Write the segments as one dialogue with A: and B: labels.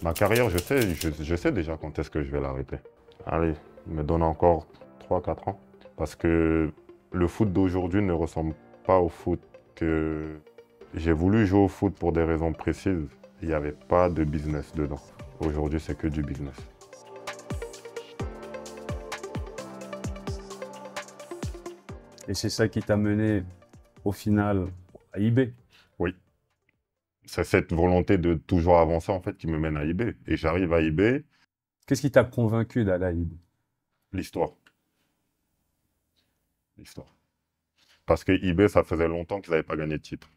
A: Ma carrière, je sais déjà quand est-ce que je vais l'arrêter. Allez, me donne encore 3 4 ans. Parce que le foot d'aujourd'hui ne ressemble pas au foot que j'ai voulu jouer au foot pour des raisons précises. Il n'y avait pas de business dedans. Aujourd'hui, c'est que du business.
B: Et c'est ça qui t'a mené au final à eBay.
A: Oui, c'est cette volonté de toujours avancer en fait qui me mène à eBay. Et j'arrive à eBay,
B: Qu'est-ce qui t'a convaincu d'aller à eBay?
A: l'histoire. L'histoire. Parce que eBay, ça faisait longtemps qu'ils n'avaient pas gagné de titre.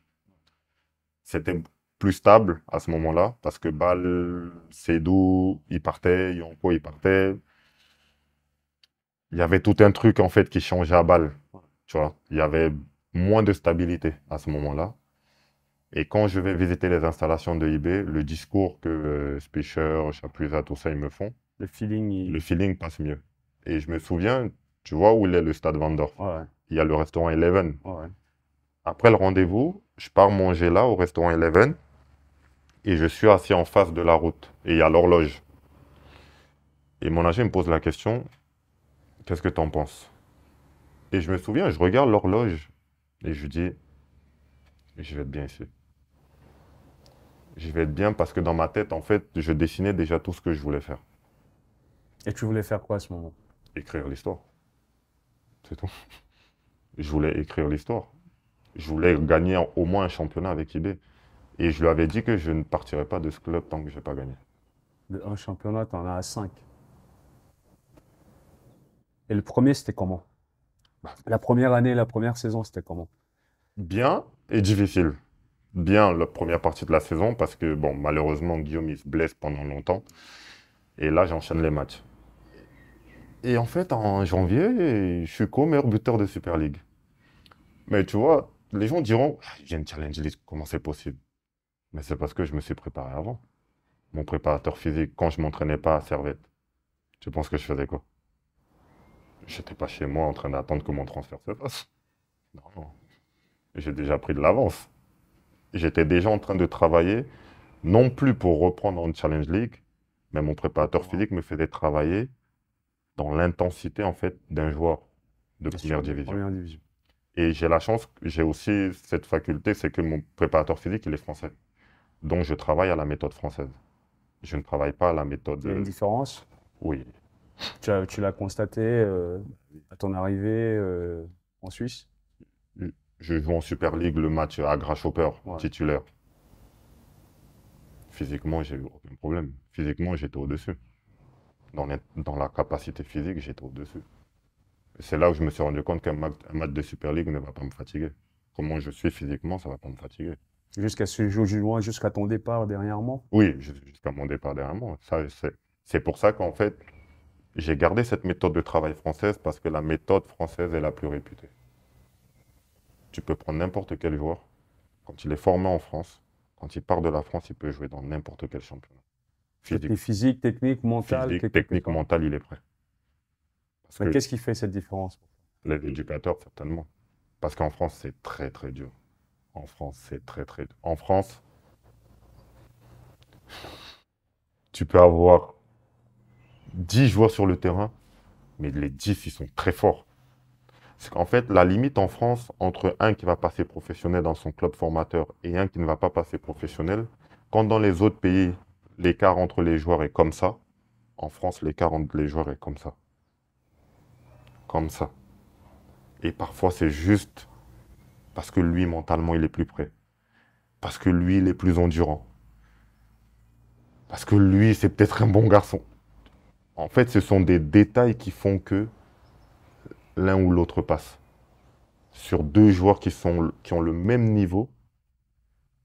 A: C'était plus stable à ce moment-là, parce que Bâle, Sédou, il partait, Yonko, il partait. Il y avait tout un truc en fait qui changeait à Bâle. Tu vois, il y avait moins de stabilité à ce moment-là. Et quand je vais visiter les installations de eBay, le discours que Speicher, Chapuisat, tout ça, ils me font,
B: Le feeling,
A: le feeling passe mieux. Et je me souviens, tu vois où il est le stade Van Dorp?
B: ouais,
A: Il y a le restaurant Eleven.
B: ouais.
A: Après le rendez-vous, je pars manger là au restaurant Eleven et je suis assis en face de la route et il y a l'horloge. Et mon agent me pose la question, qu'est-ce que tu en penses? Et je me souviens, je regarde l'horloge et je dis, je vais être bien ici. Je vais être bien parce que dans ma tête, en fait, je dessinais déjà tout ce que je voulais faire.
B: Et tu voulais faire quoi à ce moment?
A: Écrire l'histoire. C'est tout. Je voulais écrire l'histoire. Je voulais gagner au moins un championnat avec eBay. Et je lui avais dit que je ne partirais pas de ce club tant que je n'ai pas gagné.
B: De un championnat, t'en as à 5. Et le premier, c'était comment? La première année, la première saison, c'était comment?
A: Bien et difficile. Bien la première partie de la saison parce que, bon, malheureusement, Guillaume, il se blesse pendant longtemps. Et là, j'enchaîne les matchs. Et en fait, en janvier, je suis co-meilleur buteur de Super League. Mais tu vois, les gens diront, ah, il y a une Challenge League, comment c'est possible? Mais c'est parce que je me suis préparé avant. Mon préparateur physique, quand je m'entraînais pas à Servette, tu penses que je faisais quoi? J'étais pas chez moi en train d'attendre que mon transfert se fasse. Non, non. J'ai déjà pris de l'avance. J'étais déjà en train de travailler, non plus pour reprendre en Challenge League, mais mon préparateur physique me faisait travailler dans l'intensité en fait d'un joueur de
B: Bien sûr,
A: première
B: de
A: division.
B: première division.
A: Et j'ai la chance, j'ai aussi cette faculté, c'est que mon préparateur physique, il est français. Donc je travaille à la méthode française. Je ne travaille pas à la méthode...
B: Il y a une différence.
A: Oui,
B: Tu l'as constaté à ton arrivée en Suisse?
A: je joue en Super League le match à Grasshopper,
B: Ouais.
A: titulaire. Physiquement, j'ai eu aucun problème. Physiquement, j'étais au-dessus. Dans la capacité physique, j'étais au-dessus. C'est là où je me suis rendu compte un match de Super League ne va pas me fatiguer. Comment je suis physiquement, ça va pas me fatiguer.
B: Jusqu'à ce jour, jusqu'à ton départ dernièrement?
A: Oui, jusqu'à mon départ dernièrement. C'est pour ça qu'en fait, j'ai gardé cette méthode de travail française parce que la méthode française est la plus réputée. Tu peux prendre n'importe quel joueur. Quand il est formé en France, quand il part de la France, il peut jouer dans n'importe quel championnat. Physique,
B: Côté physique, technique, mental,
A: physique,
B: quelle
A: technique,
B: compétence?
A: mental, il est prêt. Parce
B: Mais
A: que
B: qu'est-ce qui fait cette différence?
A: les éducateurs, certainement. Parce qu'en France, c'est très, très dur. En France, c'est très, très dur. En France, tu peux avoir 10 joueurs sur le terrain, mais les 10, ils sont très forts. C'est qu'en fait, la limite en France entre un qui va passer professionnel dans son club formateur et un qui ne va pas passer professionnel, quand dans les autres pays, l'écart entre les joueurs est comme ça, en France, l'écart entre les joueurs est comme ça. Comme ça. Et parfois, c'est juste parce que lui, mentalement, il est plus prêt. Parce que lui, il est plus endurant. Parce que lui, c'est peut-être un bon garçon. En fait, ce sont des détails qui font que l'un ou l'autre passe. Sur deux joueurs qui ont le même niveau,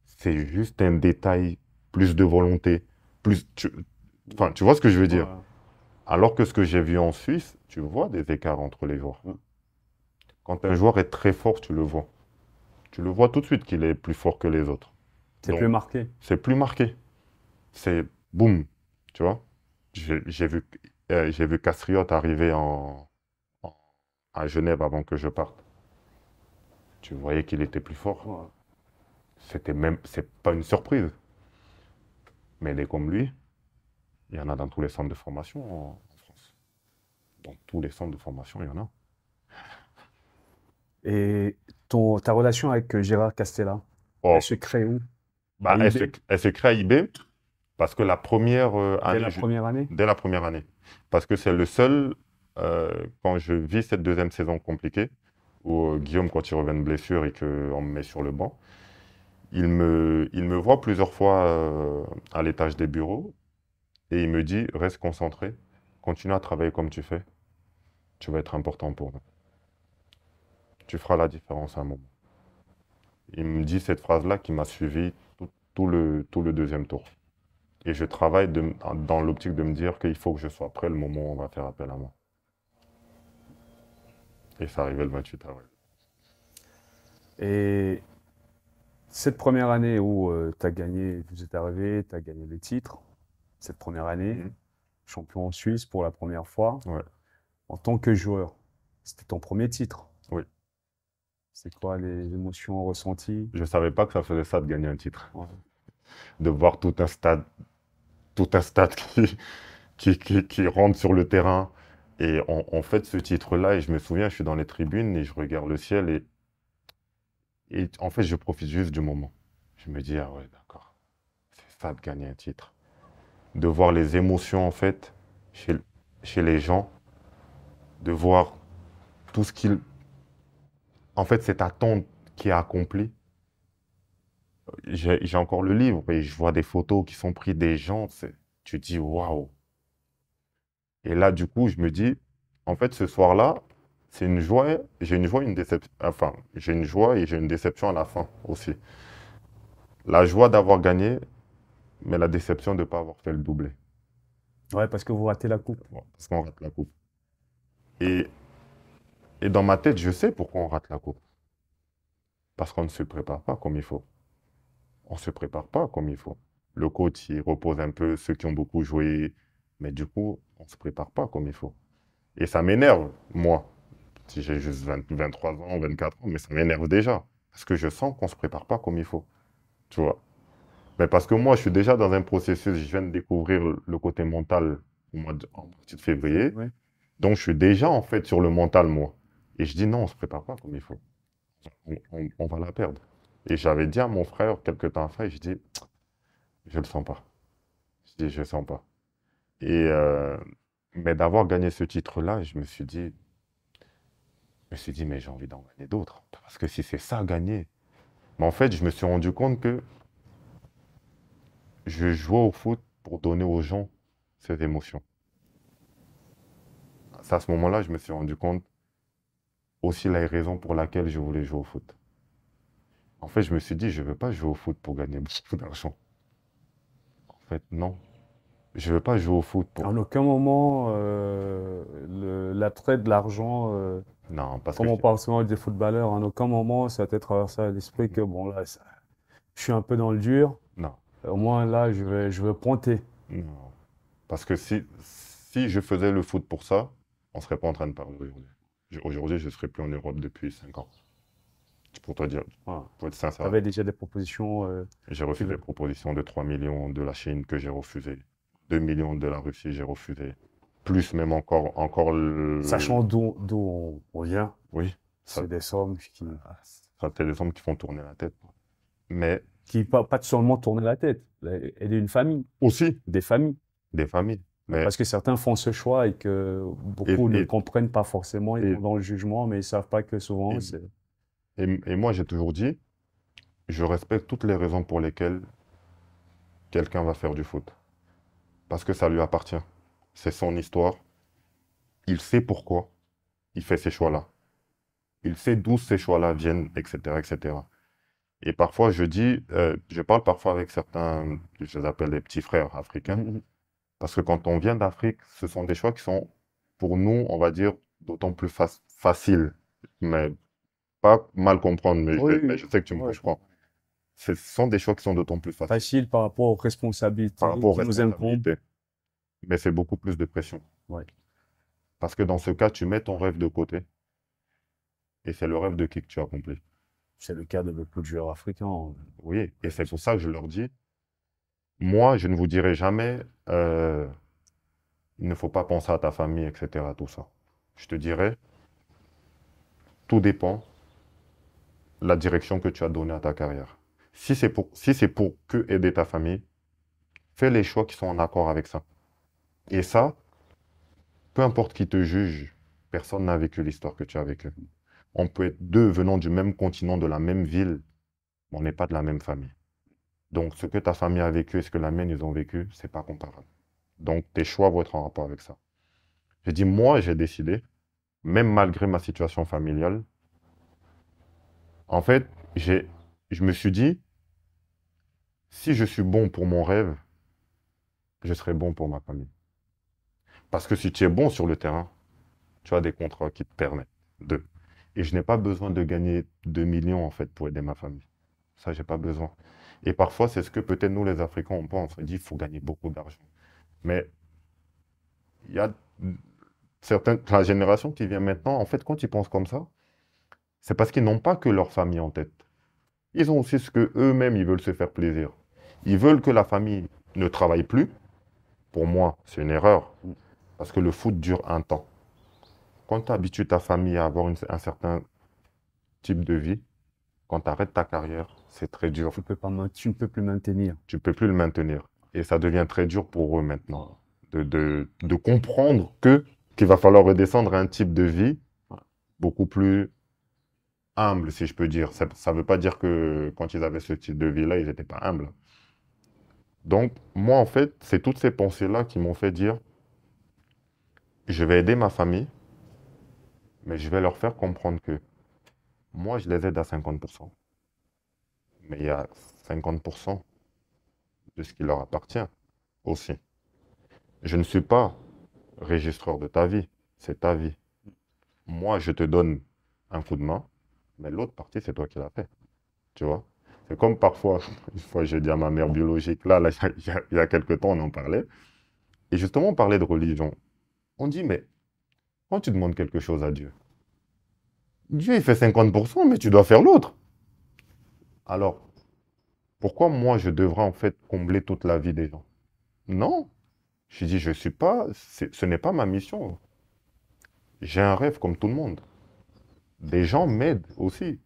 A: c'est juste un détail, plus de volonté, plus... Enfin, tu vois ce que je veux dire?
B: Ouais.
A: Alors que ce que j'ai vu en Suisse, tu vois des écarts entre les joueurs.
B: Ouais.
A: Quand un joueur est très fort, tu le vois. Tu le vois tout de suite qu'il est plus fort que les autres.
B: C'est plus
A: Donc,
B: marqué.
A: c'est plus marqué. C'est boum, tu vois? J'ai vu Castriot arriver en- à Genève avant que je parte. Tu voyais qu'il était plus fort.
B: Ouais.
A: C'est pas une surprise. Mais il est comme lui. Il y en a dans tous les centres de formation en France. Dans tous les centres de formation, il y en a.
B: Et ta relation avec Gérard Castella, elle
A: Oh,
B: se crée où? À
A: bah,
B: IB?
A: elle se crée à IB parce que la première
B: Dès
A: année,
B: la première année?
A: dès la première année, parce que c'est le seul, quand je vis cette deuxième saison compliquée, où Guillaume, quand il revient de blessure et qu'on me met sur le banc, il me voit plusieurs fois à l'étage des bureaux et il me dit, reste concentré, continue à travailler comme tu fais, tu vas être important pour nous. Tu feras la différence à un moment. Il me dit cette phrase-là qui m'a suivi tout le deuxième tour. Et je travaille dans l'optique de me dire qu'il faut que je sois prêt le moment où on va faire appel à moi. Et ça arrivait le 28 avril.
B: Et cette première année où tu as gagné, vous êtes arrivé, tu as gagné les titres, cette première année,
A: Mhm.
B: champion en Suisse pour la première fois,
A: Ouais,
B: en tant que joueur, c'était ton premier titre.
A: oui.
B: C'est quoi les émotions ressenties?
A: Je ne savais pas que ça faisait ça de gagner un titre.
B: Ouais.
A: De voir tout un stade qui rentre sur le terrain. Et on fait ce titre-là, et je me souviens, je suis dans les tribunes et je regarde le ciel et en fait, je profite juste du moment. Je me dis, ah ouais, d'accord, c'est ça de gagner un titre. De voir les émotions, en fait, chez, chez les gens, de voir tout ce qu'ils... En fait, cette attente qui est accomplie. J'ai encore le livre et je vois des photos qui sont prises des gens. Tu te dis, waouh. Et là, du coup, je me dis, en fait, ce soir-là, c'est une joie, j'ai une joie, une déception. Enfin, j'ai une joie et j'ai une déception à la fin aussi. La joie d'avoir gagné, mais la déception de ne pas avoir fait le doublé.
B: Ouais, parce que vous ratez la coupe.
A: Bon, parce qu'on rate la coupe. Et, et dans ma tête, je sais pourquoi on rate la coupe. Parce qu'on ne se prépare pas comme il faut. On ne se prépare pas comme il faut. Le coach, il repose un peu ceux qui ont beaucoup joué, mais du coup, on ne se prépare pas comme il faut. Et ça m'énerve, moi. Si j'ai juste 23 ans, 24 ans, mais ça m'énerve déjà. Parce que je sens qu'on ne se prépare pas comme il faut. Tu vois. Mais parce que moi, je suis déjà dans un processus, je viens de découvrir le côté mental en partie de février.
B: Ouais.
A: Donc, je suis déjà en fait sur le mental, moi. Et je dis non, on ne se prépare pas comme il faut. On va la perdre. Et j'avais dit à mon frère quelques temps après, je dis, je le sens pas. Je dis, je le sens pas. Et mais d'avoir gagné ce titre-là, je me suis dit, mais j'ai envie d'en gagner d'autres. Parce que si c'est ça, gagner. Mais en fait, je me suis rendu compte que je jouais au foot pour donner aux gens ces émotions. C'est à ce moment-là, je me suis rendu compte aussi la raison pour laquelle je voulais jouer au foot. En fait, je me suis dit, je ne veux pas jouer au foot pour gagner beaucoup d'argent. En fait, non. Je ne veux pas jouer au foot pour...
B: En aucun moment, l'attrait de l'argent,
A: Non, parce que...
B: comme on parle souvent des footballeurs, en aucun moment ça t'est traversé à l'esprit que bon là, je suis un peu dans le dur.
A: Non,
B: Au moins là, je vais pointer.
A: non. Parce que si je faisais le foot pour ça, on ne serait pas en train de parler aujourd'hui. Aujourd'hui, je ne serais plus en Europe depuis 5 ans. C'est pour te dire,
B: Voilà.
A: pour être
B: Tu
A: sincère.
B: avais déjà des propositions.
A: J'ai
B: Qui
A: refusé des
B: veulent-
A: propositions de 3 millions de la Chine que j'ai refusé. 2 millions de la Russie, j'ai refusé. Plus même encore
B: Sachant d'où on vient,
A: Oui, ça,
B: c'est des sommes
A: ça fait des hommes qui font tourner la tête. Mais
B: qui pas seulement tourner la tête, aider une famille,
A: aussi
B: des familles.
A: des familles. Mais,
B: Parce que certains font ce choix et que
A: et,
B: beaucoup ne
A: et,
B: comprennent pas forcément, ils
A: et,
B: vont dans le jugement, mais ils savent pas que souvent
A: et,
B: c'est.
A: et moi, j'ai toujours dit, je respecte toutes les raisons pour lesquelles quelqu'un va faire du foot. Parce que ça lui appartient. C'est son histoire. Il sait pourquoi il fait ces choix-là. Il sait d'où ces choix-là viennent, etc., etc. Et parfois, je parle parfois avec certains, je les appelle les petits frères africains,
B: Mhm.
A: parce que quand on vient d'Afrique, ce sont des choix qui sont, pour nous, on va dire, d'autant plus faciles. Mais pas mal comprendre,
B: Oui,
A: mais
B: oui,
A: je sais que tu me
B: ouais.
A: comprends. Ce sont des choix qui sont d'autant plus faciles
B: Facile par rapport aux
A: par
B: responsabilités
A: rapport aux
B: qui nous incombent.
A: responsabilités. Mais c'est beaucoup plus de pression.
B: Ouais.
A: Parce que dans ce cas, tu mets ton rêve de côté et c'est le rêve de qui que tu accomplis.
B: C'est le cas de beaucoup de joueurs africains.
A: Oui, et c'est pour ça que je leur dis, Moi, je ne vous dirai jamais, euh, il ne faut pas penser à ta famille, etc., tout ça. Je te dirais, tout dépend de la direction que tu as donnée à ta carrière. Si c'est pour que aider ta famille, fais les choix qui sont en accord avec ça. Et ça, peu importe qui te juge, personne n'a vécu l'histoire que tu as vécue. On peut être deux venant du même continent, de la même ville, mais on n'est pas de la même famille. Donc, ce que ta famille a vécu et ce que la mienne, ils ont vécu, c'est pas comparable. Donc, tes choix vont être en rapport avec ça. J'ai dit, moi, j'ai décidé, même malgré ma situation familiale, en fait, je me suis dit, si je suis bon pour mon rêve, je serai bon pour ma famille. Parce que si tu es bon sur le terrain, tu as des contrats qui te permettent de. Et je n'ai pas besoin de gagner 2 millions, en fait, pour aider ma famille. Ça, j'ai pas besoin. Et parfois, c'est ce que peut-être nous, les Africains, on pense. On dit, il faut gagner beaucoup d'argent. Mais il y a la génération qui vient maintenant, en fait, quand ils pensent comme ça, c'est parce qu'ils n'ont pas que leur famille en tête. Ils ont aussi ce que eux-mêmes, ils veulent se faire plaisir. Ils veulent que la famille ne travaille plus. Pour moi, c'est une erreur. Parce que le foot dure un temps. Quand tu habitues ta famille à avoir un certain type de vie, quand tu arrêtes ta carrière, c'est très dur.
B: Tu ne peux plus maintenir.
A: Tu ne peux plus le maintenir. Et ça devient très dur pour eux maintenant. De comprendre qu'il va falloir redescendre à un type de vie beaucoup plus humble, si je peux dire. Ça ne veut pas dire que quand ils avaient ce type de vie-là, ils n'étaient pas humbles. Donc, moi, en fait, c'est toutes ces pensées-là qui m'ont fait dire, je vais aider ma famille, mais je vais leur faire comprendre que moi, je les aide à 50%. Mais il y a 50% de ce qui leur appartient aussi. Je ne suis pas registreur de ta vie, c'est ta vie. Moi, je te donne un coup de main, mais l'autre partie, c'est toi qui l'as fait. Tu vois? C'est comme parfois, une fois j'ai dit à ma mère biologique, là il y a quelques temps, on en parlait, et justement, on parlait de religion. On dit, mais quand tu demandes quelque chose à Dieu, Dieu, il fait 50%, mais tu dois faire l'autre. Alors, pourquoi moi, je devrais en fait combler toute la vie des gens? Non. Je dis, je suis pas, ce n'est pas ma mission. J'ai un rêve comme tout le monde. Des gens m'aident aussi.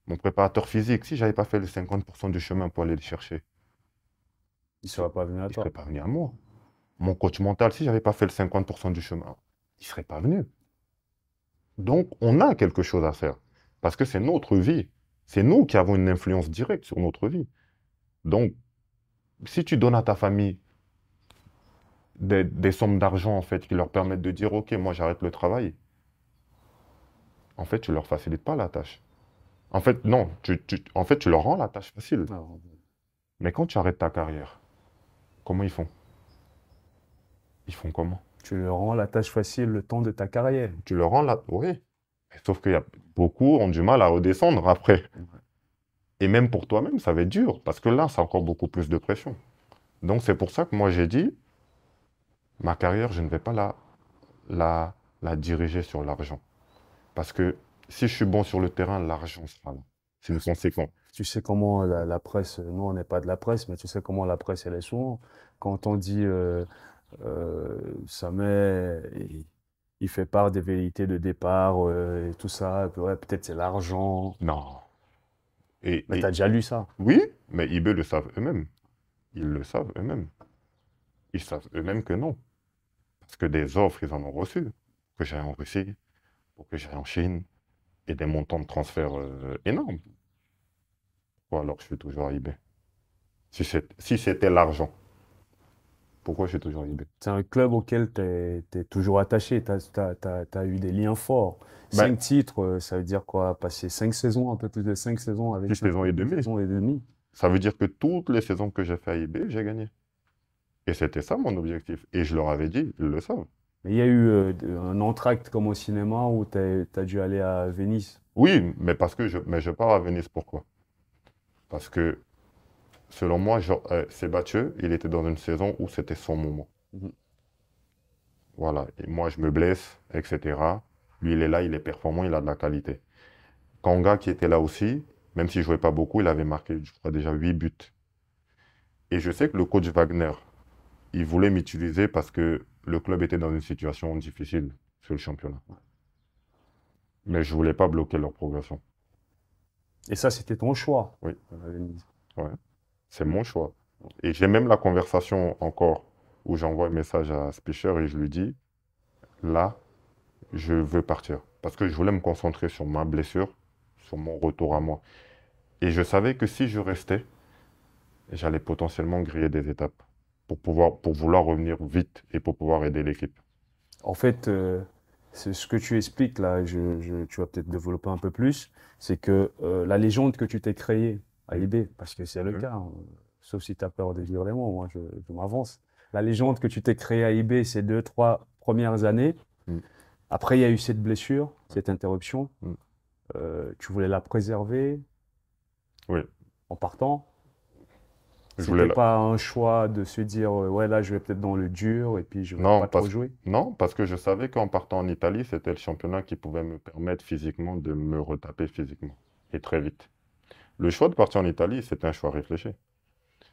A: Mon préparateur physique, si j'avais pas fait les 50% du chemin pour aller le chercher,
B: Il ne sera pas venu à
A: il serait
B: toi.
A: pas venu à moi. Mon coach mental, si j'avais pas fait le 50% du chemin, il serait pas venu. Donc, on a quelque chose à faire. Parce que c'est notre vie. C'est nous qui avons une influence directe sur notre vie. Donc, si tu donnes à ta famille des sommes d'argent, en fait, qui leur permettent de dire, OK, moi, j'arrête le travail, en fait, tu leur facilites pas la tâche. En fait, non, en fait, tu leur rends la tâche facile.
B: Alors,
A: Mais quand tu arrêtes ta carrière, comment ils font? Ils font comment?
B: tu leur rends la tâche facile le temps de ta carrière.
A: Tu leur rends la... Oui. Sauf qu'il y a beaucoup ont du mal à redescendre après.
B: Ouais.
A: Et même pour toi-même, ça va être dur. Parce que là, c'est encore beaucoup plus de pression. Donc, c'est pour ça que moi, j'ai dit, ma carrière, je ne vais pas la diriger sur l'argent. Parce que si je suis bon sur le terrain, l'argent sera là. C'est une conséquence.
B: Tu sais comment la presse, nous on n'est pas de la presse, mais tu sais comment la presse elle est souvent. Quand on dit Samet, il fait part des velléités de départ et tout ça, ouais, peut-être c'est l'argent.
A: Non.
B: Mais t'as déjà lu ça.
A: Oui, mais eBay le savent eux-mêmes. Ils le savent eux-mêmes. Ils savent eux-mêmes que non. Parce que des offres, ils en ont reçu. Pour que j'aille en Russie, pour que j'aille en Chine, et des montants de transfert énormes. Ou alors je suis toujours à eBay. Si c'était l'argent, pourquoi je suis toujours à eBay?
B: C'est un club auquel t'es toujours attaché, t'as eu des liens forts.
A: Ben,
B: 5 titres, ça veut dire quoi? Passer 5 saisons, un peu plus de 5 saisons avec
A: 6 saisons et
B: une
A: demie.
B: saison et demie.
A: Ça veut dire que toutes les saisons que j'ai fait à eBay, j'ai gagné. Et c'était ça mon objectif. Et je leur avais dit, ils le savent.
B: Mais il y a eu un entracte comme au cinéma où t'as dû aller à Venise.
A: Oui, mais parce que je pars à Venise, pourquoi? Parce que, selon moi, Sébastien, il était dans une saison où c'était son moment.
B: Mhm.
A: Voilà. Et moi, je me blesse, etc. Lui, il est là, il est performant, il a de la qualité. Kanga, qui était là aussi, même s'il ne jouait pas beaucoup, il avait marqué, je crois, déjà 8 buts. Et je sais que le coach Wagner, il voulait m'utiliser parce que le club était dans une situation difficile sur le championnat. Mais je voulais pas bloquer leur progression.
B: Et ça, c'était ton choix.
A: Oui,
B: Venise.
A: ouais, c'est
B: Mm.
A: mon choix. Et j'ai même la conversation encore où j'envoie un message à Spicher et je lui dis, là, je veux partir. Parce que je voulais me concentrer sur ma blessure, sur mon retour à moi. Et je savais que si je restais, j'allais potentiellement griller des étapes pour vouloir revenir vite et pour pouvoir aider l'équipe.
B: En fait, c'est ce que tu expliques là, tu vas peut-être développer un peu plus, c'est que la légende que tu t'es créée à
A: Mm.
B: IB, parce que c'est le
A: Mm.
B: cas, hein, sauf si tu as peur de dire les mots, moi je m'avance. La légende que tu t'es créée à IB ces 2, 3 premières années,
A: Mm.
B: après il y a eu cette blessure, cette interruption,
A: Mm.
B: tu voulais la préserver
A: Oui,
B: en partant.
A: je voulais
B: C'était
A: la...
B: pas un choix de se dire, ouais là je vais peut-être dans le dur et puis je vais
A: Non,
B: pas trop jouer.
A: non, parce que je savais qu'en partant en Italie, c'était le championnat qui pouvait me permettre physiquement de me retaper physiquement. Et très vite. Le choix de partir en Italie, c'est un choix réfléchi.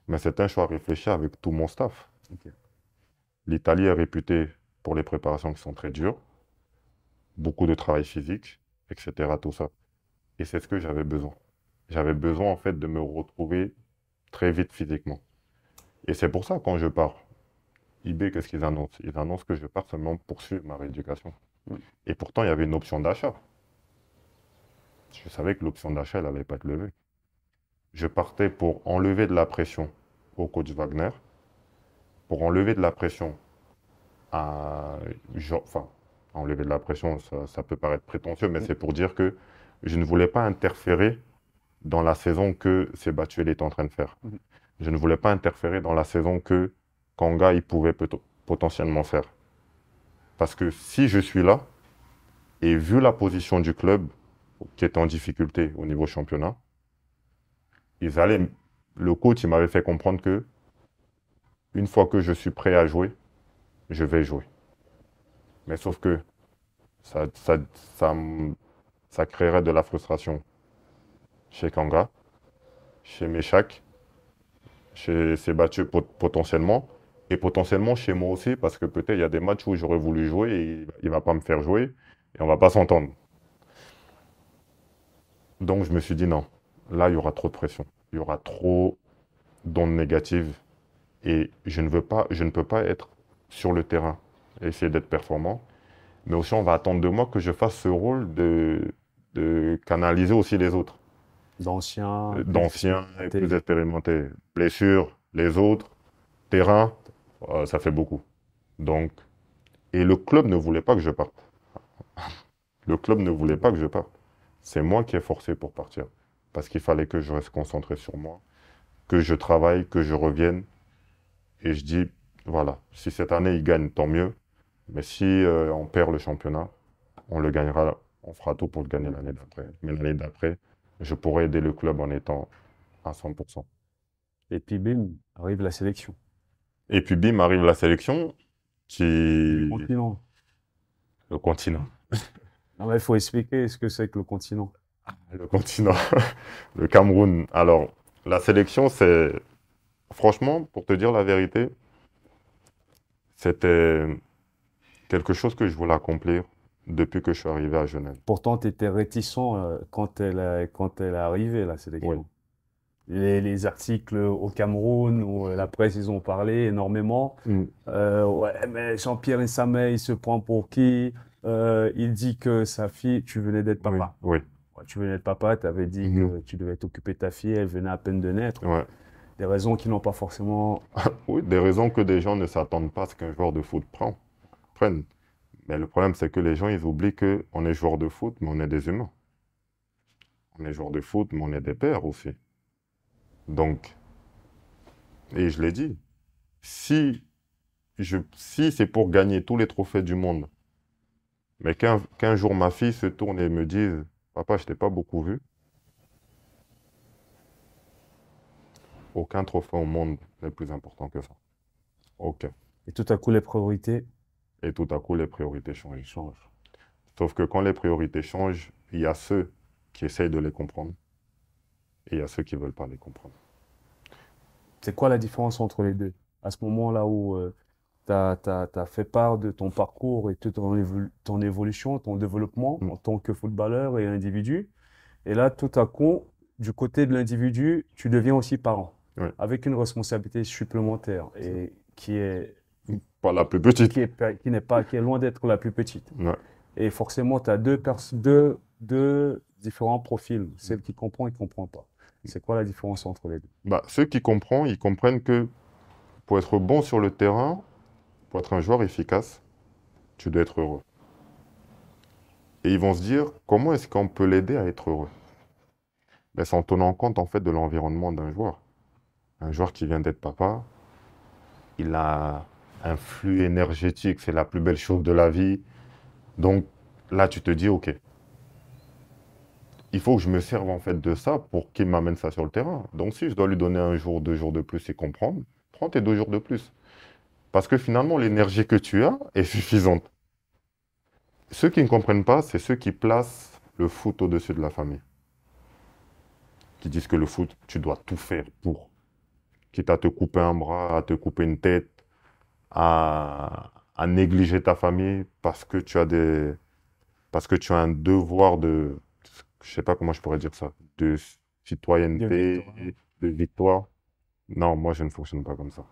A: Mais c'est un choix réfléchi avec tout mon staff.
B: Ok.
A: L'Italie est réputée pour les préparations qui sont très dures, beaucoup de travail physique, etc. Tout ça. Et c'est ce que j'avais besoin. J'avais besoin en fait de me retrouver très vite physiquement. Et c'est pour ça quand je pars, IB, qu'est-ce qu'ils annoncent? Ils annoncent que je pars seulement pour poursuivre ma rééducation.
B: Mm.
A: Et pourtant, il y avait une option d'achat. Je savais que l'option d'achat, elle n'allait pas être levée. Je partais pour enlever de la pression au coach Wagner, pour enlever de la pression à... Enfin, enlever de la pression, ça peut paraître prétentieux, mais
B: Mm.
A: c'est pour dire que je ne voulais pas interférer dans la saison que Sébastien est en train de faire.
B: Mm.
A: Je ne voulais pas interférer dans la saison que Kanga il pouvait potentiellement faire. Parce que si je suis là, et vu la position du club qui était en difficulté au niveau championnat, ils allaient, le coach il m'avait fait comprendre que une fois que je suis prêt à jouer, je vais jouer. Mais sauf que ça, ça, ça, ça créerait de la frustration chez Kanga, chez Meshak, chez Sébastien potentiellement, et potentiellement chez moi aussi, parce que peut-être il y a des matchs où j'aurais voulu jouer et il ne va pas me faire jouer, et on ne va pas s'entendre. Donc je me suis dit non, là il y aura trop de pression, il y aura trop d'ondes négatives, et je ne peux pas être sur le terrain et essayer d'être performant, mais aussi on va attendre de moi que je fasse ce rôle de canaliser aussi les autres,
B: D'anciens, plus
A: d'anciens et plus
B: expérimentés.
A: expérimentés. Blessures, les autres, terrain, ça fait beaucoup. Donc, et le club ne voulait pas que je parte. Le club ne voulait pas que je parte. C'est moi qui ai forcé pour partir. Parce qu'il fallait que je reste concentré sur moi, que je travaille, que je revienne. Et je dis, voilà, si cette année il gagne, tant mieux. Mais si on perd le championnat, on le gagnera, on fera tout pour le gagner l'année d'après. Mais l'année d'après, je pourrai aider le club en étant à 100%.
B: Et puis bim, arrive la sélection
A: Et puis bim, arrive la sélection qui...
B: du continent.
A: Le continent.
B: Non, mais il faut expliquer ce que c'est que le continent.
A: Le continent. Le Cameroun. Alors, la sélection, c'est... Franchement, pour te dire la vérité, c'était quelque chose que je voulais accomplir depuis que je suis arrivé à Genève.
B: Pourtant, tu étais réticent quand elle est arrivée, la
A: Oui.
B: sélection. Les articles au Cameroun ou la presse, ils ont parlé énormément.
A: Mm.
B: Ouais, mais Jean-Pierre Nsamé, il se prend pour qui? Il dit que sa fille, tu venais d'être
A: Oui,
B: papa.
A: oui.
B: Ouais, tu venais d'être papa, tu avais dit
A: Mhm.
B: que tu devais t'occuper de ta fille, elle venait à peine de naître.
A: Ouais.
B: Des raisons qui n'ont pas forcément.
A: Oui, des raisons que des gens ne s'attendent pas à ce qu'un joueur de foot prenne. Mais le problème, c'est que les gens, ils oublient qu'on est joueur de foot, mais on est des humains. On est joueur de foot, mais on est des pères aussi. Donc, et je l'ai dit, si c'est pour gagner tous les trophées du monde, mais qu'un jour ma fille se tourne et me dise, papa, je t'ai pas beaucoup vu, aucun trophée au monde n'est plus important que ça. Aucun.
B: Et tout à coup, les priorités
A: Et tout à coup, les priorités changent.
B: changent.
A: Sauf que quand les priorités changent, il y a ceux qui essayent de les comprendre et il y a ceux qui ne veulent pas les comprendre.
B: C'est quoi la différence entre les deux? À ce moment-là où tu as fait part de ton parcours et de ton évolution, ton développement
A: Mm.
B: en tant que footballeur et individu. Et là, tout à coup, du côté de l'individu, tu deviens aussi parent,
A: Ouais.
B: avec une responsabilité supplémentaire
A: C'est
B: et qui est,
A: pas la plus petite.
B: qui n'est pas, qui est loin d'être la plus petite.
A: Ouais.
B: Et forcément, tu as deux différents profils, celle qui comprend et qui ne comprend pas. C'est quoi la différence entre les deux?
A: Bah, ceux qui comprennent, ils comprennent que pour être bon sur le terrain, pour être un joueur efficace, tu dois être heureux. Et ils vont se dire, comment est-ce qu'on peut l'aider à être heureux? Ben, c'est en tenant compte en fait de l'environnement d'un joueur. Un joueur qui vient d'être papa, il a un flux énergétique, c'est la plus belle chose de la vie. Donc là, tu te dis, ok, il faut que je me serve en fait de ça pour qu'il m'amène ça sur le terrain. Donc si je dois lui donner un jour, 2 jours de plus et comprendre, prends tes 2 jours de plus. Parce que finalement, l'énergie que tu as est suffisante. Ceux qui ne comprennent pas, c'est ceux qui placent le foot au-dessus de la famille. Qui disent que le foot, tu dois tout faire pour. Quitte à te couper un bras, à te couper une tête, à négliger ta famille parce que tu as un devoir de, je sais pas comment je pourrais dire ça, de
B: De
A: citoyenneté,
B: victoire.
A: de victoire. Non, moi je ne fonctionne pas comme ça.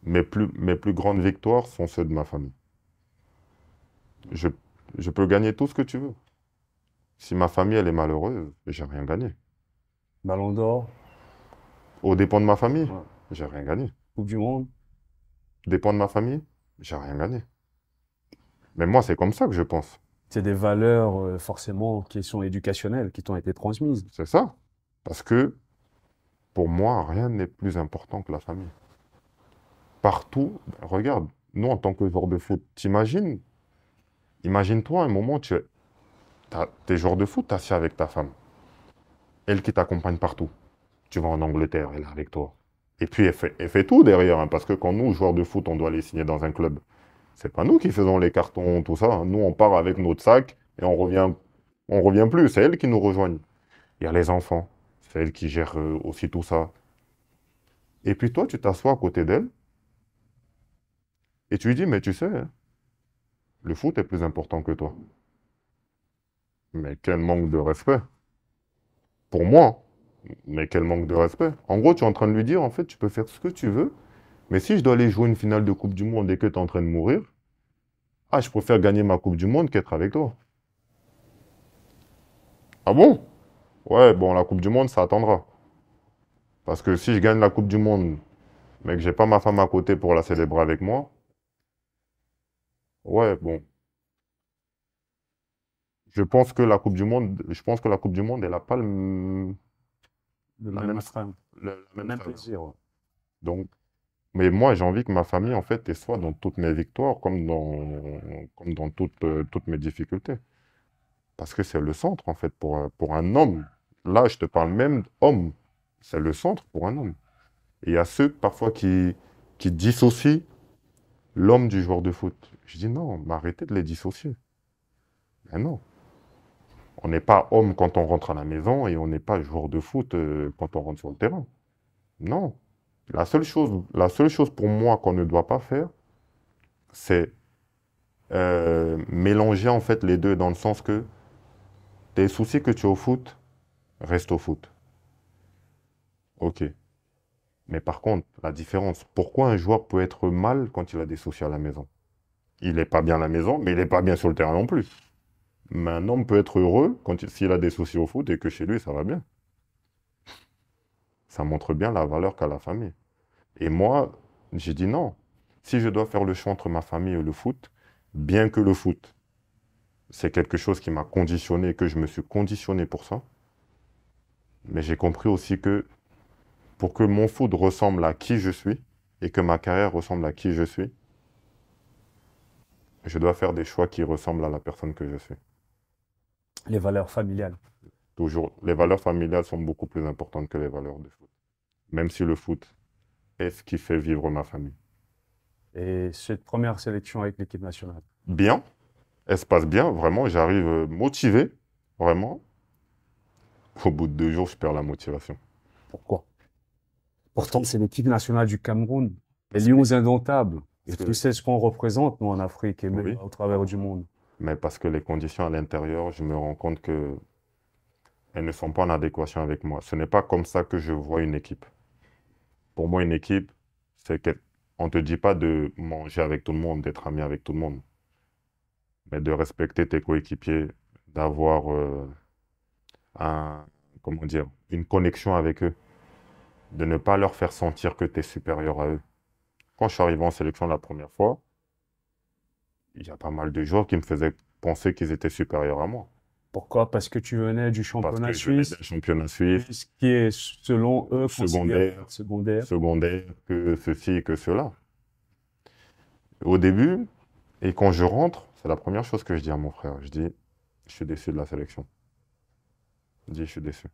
A: Mes plus grandes victoires sont ceux de ma famille. Je, je peux gagner tout ce que tu veux. Si ma famille elle est malheureuse, j'ai rien gagné.
B: Ballon d'or,
A: Au dépend de ma famille,
B: ouais.
A: j'ai rien gagné.
B: Coupe du Monde.
A: Dépend de ma famille, j'ai rien gagné. Mais moi, c'est comme ça que je pense.
B: C'est des valeurs forcément qui sont éducationnelles, qui t'ont été transmises.
A: C'est ça. Parce que pour moi, rien n'est plus important que la famille. Partout, regarde, nous en tant que joueurs de foot, imagine-toi un moment, t'es joueur de foot, t'es assis avec ta femme, elle qui t'accompagne partout. Tu vas en Angleterre, elle est avec toi. Et puis elle fait tout derrière, hein, parce que quand nous, joueurs de foot, on doit les signer dans un club, c'est pas nous qui faisons les cartons, tout ça, hein. Nous, on part avec notre sac et on revient plus. C'est elle qui nous rejoignent. Il y a les enfants, c'est elle qui gère aussi tout ça. Et puis toi, tu t'assois à côté d'elle et tu lui dis, mais tu sais, hein, le foot est plus important que toi. Mais quel manque de respect. Pour moi, mais quel manque de respect. En gros, tu es en train de lui dire, en fait, tu peux faire ce que tu veux, mais si je dois aller jouer une finale de Coupe du Monde et que tu es en train de mourir, ah, je préfère gagner ma Coupe du Monde qu'être avec toi. Ah bon? Ouais, bon, la Coupe du Monde, ça attendra. Parce que si je gagne la Coupe du Monde, mais que j'ai pas ma femme à côté pour la célébrer avec moi, ouais, bon. Je pense que la Coupe du Monde, elle n'a pas
B: Le
A: la
B: même
A: même,
B: astreinte,
A: la
B: le
A: même
B: même
A: saveur.
B: plaisir. Ouais.
A: Donc, mais moi, j'ai envie que ma famille, en fait, elle soit dans toutes mes victoires, comme dans toutes mes difficultés. Parce que c'est le centre, en fait, pour un homme. Là, je te parle même homme. C'est le centre pour un homme. Et il y a ceux, parfois, qui dissocient l'homme du joueur de foot. Je dis non, mais arrêtez de les dissocier. Ben non. On n'est pas homme quand on rentre à la maison et on n'est pas joueur de foot quand on rentre sur le terrain. Non. La seule chose pour moi qu'on ne doit pas faire, c'est mélanger en fait les deux dans le sens que tes soucis que tu as au foot, restent au foot. Ok. Mais par contre, la différence, pourquoi un joueur peut être mal quand il a des soucis à la maison? Il n'est pas bien à la maison, mais il n'est pas bien sur le terrain non plus. Mais un homme peut être heureux s'il a des soucis au foot et que chez lui, ça va bien. Ça montre bien la valeur qu'a la famille. Et moi, j'ai dit non. Si je dois faire le choix entre ma famille et le foot, bien que le foot, c'est quelque chose qui m'a conditionné et que je me suis conditionné pour ça, mais j'ai compris aussi que pour que mon foot ressemble à qui je suis et que ma carrière ressemble à qui je suis, je dois faire des choix qui ressemblent à la personne que je suis.
B: Les valeurs familiales.
A: Toujours, les valeurs familiales sont beaucoup plus importantes que les valeurs du foot. Même si le foot est ce qui fait vivre ma famille.
B: Et cette première sélection avec l'équipe nationale.
A: Bien, elle se passe bien, vraiment, j'arrive motivé, vraiment. Au bout de 2 jours, je perds la motivation.
B: Pourquoi? Pourtant, c'est l'équipe nationale du Cameroun, les
A: Parce que,
B: Lions indomptables. Et
A: parce
B: tu
A: que-
B: sais ce qu'on représente, nous, en Afrique et même
A: oui,
B: au travers du monde.
A: mais parce que les conditions à l'intérieur, je me rends compte que elles ne sont pas en adéquation avec moi. Ce n'est pas comme ça que je vois une équipe. Pour moi, une équipe, c'est que on te dit pas de manger avec tout le monde, d'être ami avec tout le monde, mais de respecter tes coéquipiers, d'avoir un, comment dire, une connexion avec eux, de ne pas leur faire sentir que tu es supérieur à eux. Quand je suis arrivé en sélection la première fois, il y a pas mal de joueurs qui me faisaient penser qu'ils étaient supérieurs à moi.
B: Pourquoi? Parce que tu venais du
A: Parce
B: championnat
A: que je venais d'un
B: suisse,
A: championnat suisse,
B: ce qui est, selon eux, considéré
A: secondaire,
B: secondaire.
A: secondaire, que ceci et que cela. Au début, et quand je rentre, c'est la première chose que je dis à mon frère. Je dis, je suis déçu de la sélection. Je dis, je suis déçu.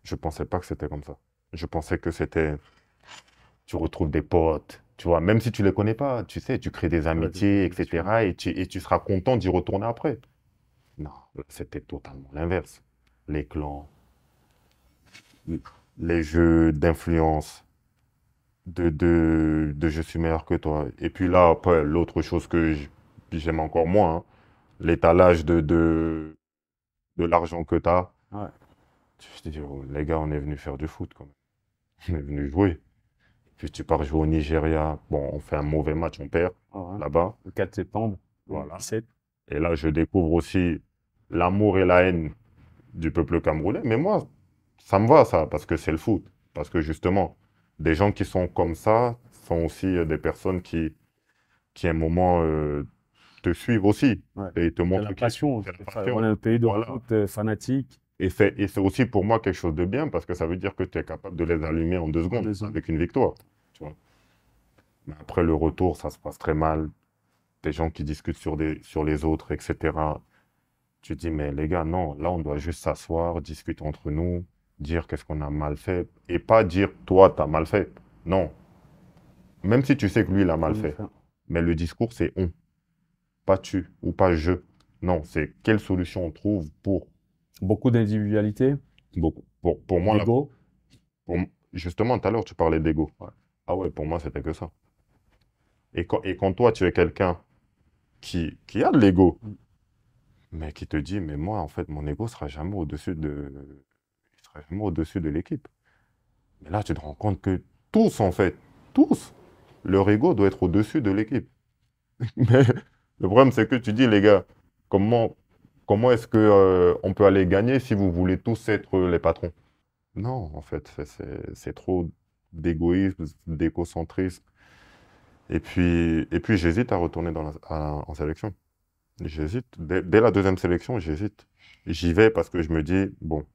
A: Je pensais pas que c'était comme ça. Je pensais que c'était, tu retrouves des potes, tu vois, même si tu les connais pas, tu sais, tu crées des
B: Ouais, des
A: amitiés,
B: connexions.
A: etc. Et tu seras content d'y retourner après. Non, c'était totalement l'inverse. Les clans, les jeux d'influence, de je suis meilleur que toi. Et puis là, après, l'autre chose que j'aime encore moins, hein, l'étalage de l'argent que tu as.
B: Ouais,
A: Je te dis, oh, les gars, on est venu faire du foot quand même. On est venu jouer. Puis tu pars jouer au Nigeria. Bon, on fait un mauvais match, on perd
B: ouais.
A: là-bas.
B: Le 4 septembre
A: Voilà.
B: 2017.
A: Et là, je découvre aussi l'amour et la haine du peuple camerounais. Mais moi, ça me va, ça, parce que c'est le foot. Parce que justement, des gens qui sont comme ça sont aussi des personnes qui à un moment, te suivent aussi.
B: Ouais.
A: Et te
B: C'est
A: montrent
B: la
A: qui tu es.
B: passion.
A: C'est la passion.
B: On est un pays de
A: Voilà.
B: foot fanatique.
A: Et c'est aussi pour moi quelque chose de bien parce que ça veut dire que tu es capable de les allumer en 2 secondes
B: Deux ans.
A: avec une victoire. Tu vois. Mais après le retour, ça se passe très mal. Des gens qui discutent sur les autres, etc. Tu dis, mais les gars, non, là, on doit juste s'asseoir, discuter entre nous, dire qu'est-ce qu'on a mal fait. Et pas dire, toi, tu as mal fait. Non. Même si tu sais que lui, il a mal fait. Mais le discours, c'est on. Pas tu ou pas je. Non, c'est quelle solution on trouve pour.
B: Beaucoup d'individualité,
A: Pour moi, là,
B: d'ego.
A: pour- justement, tout à l'heure, tu parlais d'ego.
B: Ouais.
A: Ah ouais, pour moi, c'était que ça. Et quand toi, tu es quelqu'un qui a de l'ego,
B: Mm.
A: mais qui te dit, mais moi, en fait, mon ego sera jamais il sera jamais au-dessus de l'équipe. Mais là, tu te rends compte que tous, en fait, tous, leur ego doit être au-dessus de l'équipe. Mais le problème, c'est que tu dis, les gars, comment, comment est-ce que, on peut aller gagner si vous voulez tous être les patrons? Non, en fait, c'est trop d'égoïsme, d'égocentrisme. Et puis j'hésite à retourner en sélection. J'hésite. Dès la deuxième sélection, j'hésite. J'y vais parce que je me dis, bon,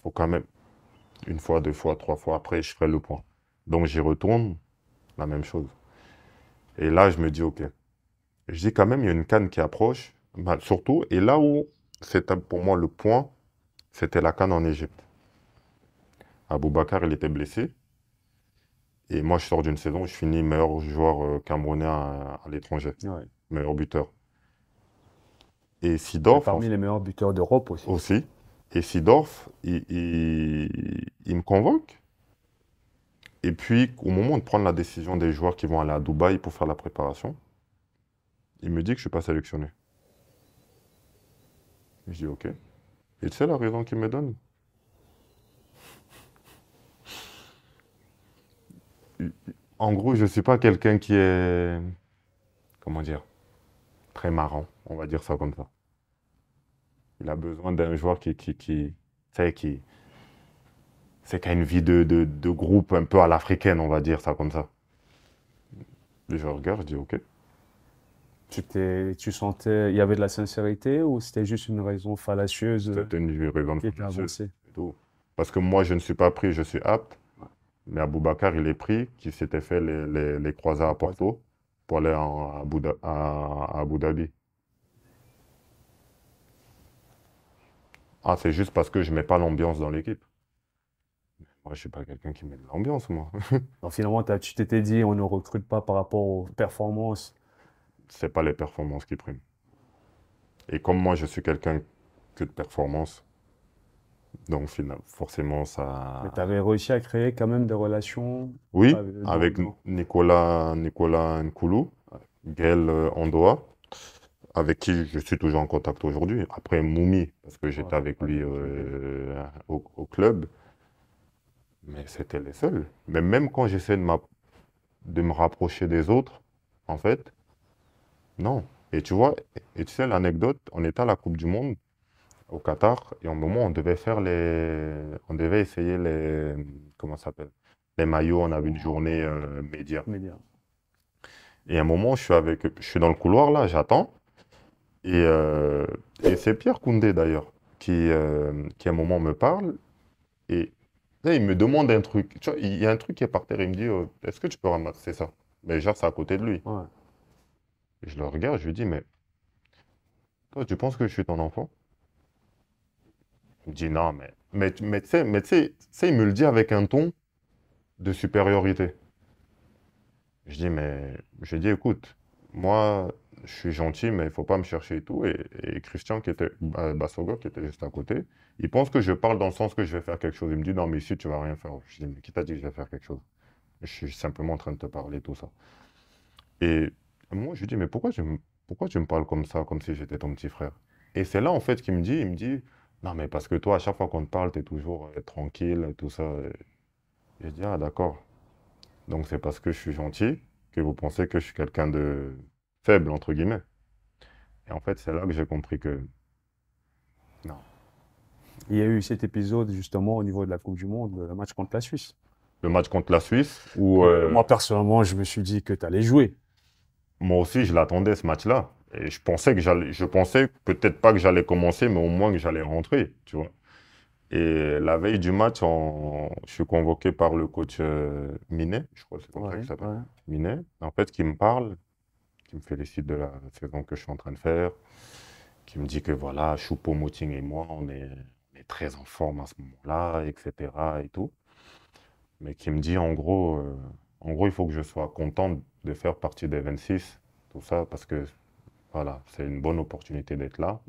A: faut quand même une fois, deux fois, trois fois, après, je ferai le point. Donc j'y retourne, la même chose. Et là, je me dis, ok. Je dis quand même, il y a une CAN qui approche, bah, surtout, et là où c'était pour moi le point, c'était la CAN en Égypte. Aboubacar, il était blessé. Et moi, je sors d'une saison où je finis meilleur joueur camerounais à l'étranger,
B: Ouais.
A: meilleur buteur. Et
B: Et
A: Sidorf
B: parmi les meilleurs buteurs d'Europe aussi.
A: aussi. Et Sidorf, il me convoque. Et puis, au moment de prendre la décision des joueurs qui vont aller à Dubaï pour faire la préparation, il me dit que je ne suis pas sélectionné. Je dis OK. Et tu sais la raison qu'il me donne? En gros, je ne suis pas quelqu'un qui est, comment dire, très marrant, on va dire ça comme ça. Il a besoin d'un joueur tu sais, c'est qui a une vie de groupe un peu à l'africaine, on va dire ça comme ça. Et je regarde, je dis OK.
B: Tu sentais, il y avait de la sincérité ou c'était juste une raison fallacieuse
A: C'était une raison
B: qui était
A: fallacieux,
B: avancée?
A: c'est tout. Parce que moi, je ne suis pas pris, je suis apte.
B: Ouais.
A: Mais Aboubacar, il est pris, qui s'était fait les croisés à Porto pour aller à Abu Dhabi. Ah, c'est juste parce que je mets pas l'ambiance dans l'équipe. Moi, je suis pas quelqu'un qui met de l'ambiance, moi.
B: Donc finalement, tu t'étais dit, on ne recrute pas par rapport aux performances.
A: C'est pas les performances qui priment. Et comme moi, je suis quelqu'un que de performance, Donc, forcément,
B: Mais
A: ça.
B: tu avais réussi à créer quand même des relations
A: Oui,
B: dans,
A: avec
B: dans...
A: Nicolas Nkoulou, Gaël Andoa, avec qui je suis toujours en contact aujourd'hui. Après Moumi, parce que
B: Ouais,
A: j'étais avec
B: ouais,
A: lui
B: ok.
A: au club, mais c'était les seuls. Mais même quand j'essaie de me rapprocher des autres, en fait, non. Et tu vois, et tu sais, l'anecdote, on était à la Coupe du Monde au Qatar, et au moment où on devait essayer comment ça s'appelle? Les maillots, on avait une journée média.
B: Média.
A: Et à un moment, je suis dans le couloir là, j'attends. Et, euh, et c'est Pierre Koundé d'ailleurs qui à un moment me parle et là, il me demande un truc. Tu vois, il y a un truc qui est par terre. Il me dit est-ce que tu peux ramasser ça? Mais genre, c'est à côté de lui.
B: Ouais.
A: Et je le regarde, je lui dis mais toi, tu penses que je suis ton enfant? Il me dit non, tu sais, il me le dit avec un ton de supériorité. Je dis, écoute, moi, je suis gentil, mais il faut pas me chercher et tout. Et Christian, Bassogo, qui était juste à côté, il pense que je parle dans le sens que je vais faire quelque chose. Il me dit, non, mais ici, tu vas rien faire. Je dis, mais qui t'a dit que je vais faire quelque chose? Je suis simplement en train de te parler, tout ça. Et moi, je lui dis, mais pourquoi tu me parles comme ça, comme si j'étais ton petit frère? Et c'est là, en fait, il me dit, non, mais parce que toi, à chaque fois qu'on te parle, tu es toujours tranquille, tout ça. Et je dis, ah, d'accord. Donc c'est parce que je suis gentil que vous pensez que je suis quelqu'un de faible, entre guillemets. Et en fait, c'est là que j'ai compris que non.
B: Il y a eu cet épisode justement au niveau de la Coupe du Monde, le match contre la Suisse.
A: Le match contre la Suisse, où
B: Moi personnellement, je me suis dit que tu allais jouer.
A: moi aussi je l'attendais ce match-là. Et je pensais peut-être pas que j'allais commencer, mais au moins que j'allais rentrer, tu vois. Et la veille du match, je suis convoqué par le coach Minet, je crois que c'est comme ça qu'il
B: Ouais,
A: s'appelle.
B: ouais.
A: Minet, en fait, qui me parle, qui me félicite de la saison que je suis en train de faire, qui me dit que voilà, Choupo-Moting et moi, on est très en forme à ce moment-là, etc. et tout. Mais qui me dit en gros, il faut que je sois content de faire partie des 26, tout ça, parce que voilà, c'est une bonne opportunité d'être là,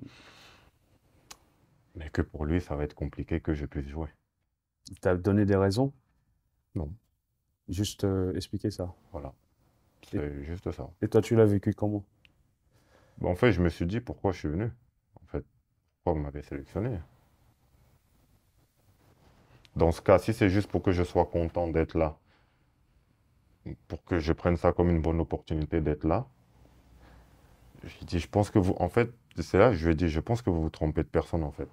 A: mais que pour lui, ça va être compliqué que je puisse jouer.
B: Il t'a donné des raisons,
A: Non,
B: juste expliquer ça.
A: voilà,
B: Et,
A: c'est juste ça.
B: et toi, tu l'as vécu comment?
A: En fait, je me suis dit pourquoi je suis venu. En fait, pourquoi vous m'avez sélectionné? Dans ce cas, si c'est juste pour que je sois content d'être là, pour que je prenne ça comme une bonne opportunité d'être là, je dis, je pense que vous, en fait, c'est là, je lui ai dit, je pense que vous vous trompez de personne, en fait.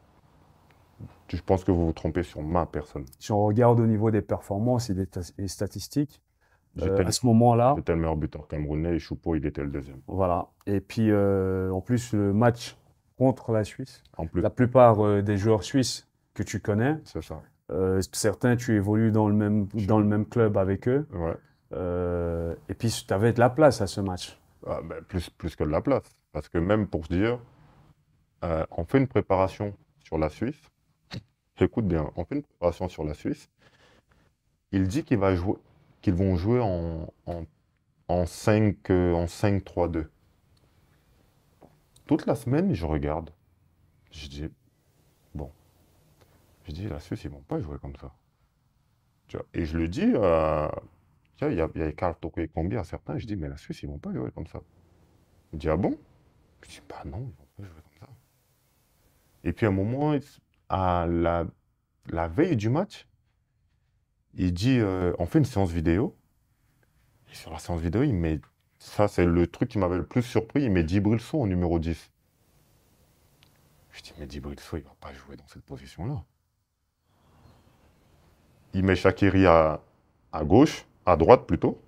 A: Je pense que vous vous trompez sur ma personne.
B: Si on regarde au niveau des performances et des statistiques,
A: J'étais
B: à
A: le,
B: ce moment-là,
A: j'étais le meilleur buteur camerounais et Choupo, il était le deuxième.
B: voilà. Et puis, en plus, le match contre la Suisse,
A: En plus,
B: la plupart des joueurs suisses que tu connais,
A: c'est ça.
B: certains, tu évolues dans le même club avec eux.
A: Ouais.
B: Et puis, tu avais de la place à ce match.
A: Ah, ben, plus que de la place. Parce que même pour se dire, on fait une préparation sur la Suisse. Écoute bien, on fait une préparation sur la Suisse. Il dit qu'ils vont jouer en 5, en 5-3-2. Toute la semaine, je regarde. Je dis, bon, je dis, la Suisse, ils vont pas jouer comme ça. Tu vois. Et je le dis, tiens, il y a Karl Toko et Combi à certains, je dis, mais la Suisse, ils vont pas jouer comme ça. Il dit, ah bon? Je dis, bah non, ils vont pas jouer comme ça. Et puis à un moment, à la veille du match, il dit, on fait une séance vidéo. Et sur la séance vidéo, il met, ça c'est le truc qui m'avait le plus surpris, il met Djibril Sow en numéro 10. Je dis, mais Djibril Sow, il va pas jouer dans cette position-là. Il met Shaqiri à gauche, à droite plutôt.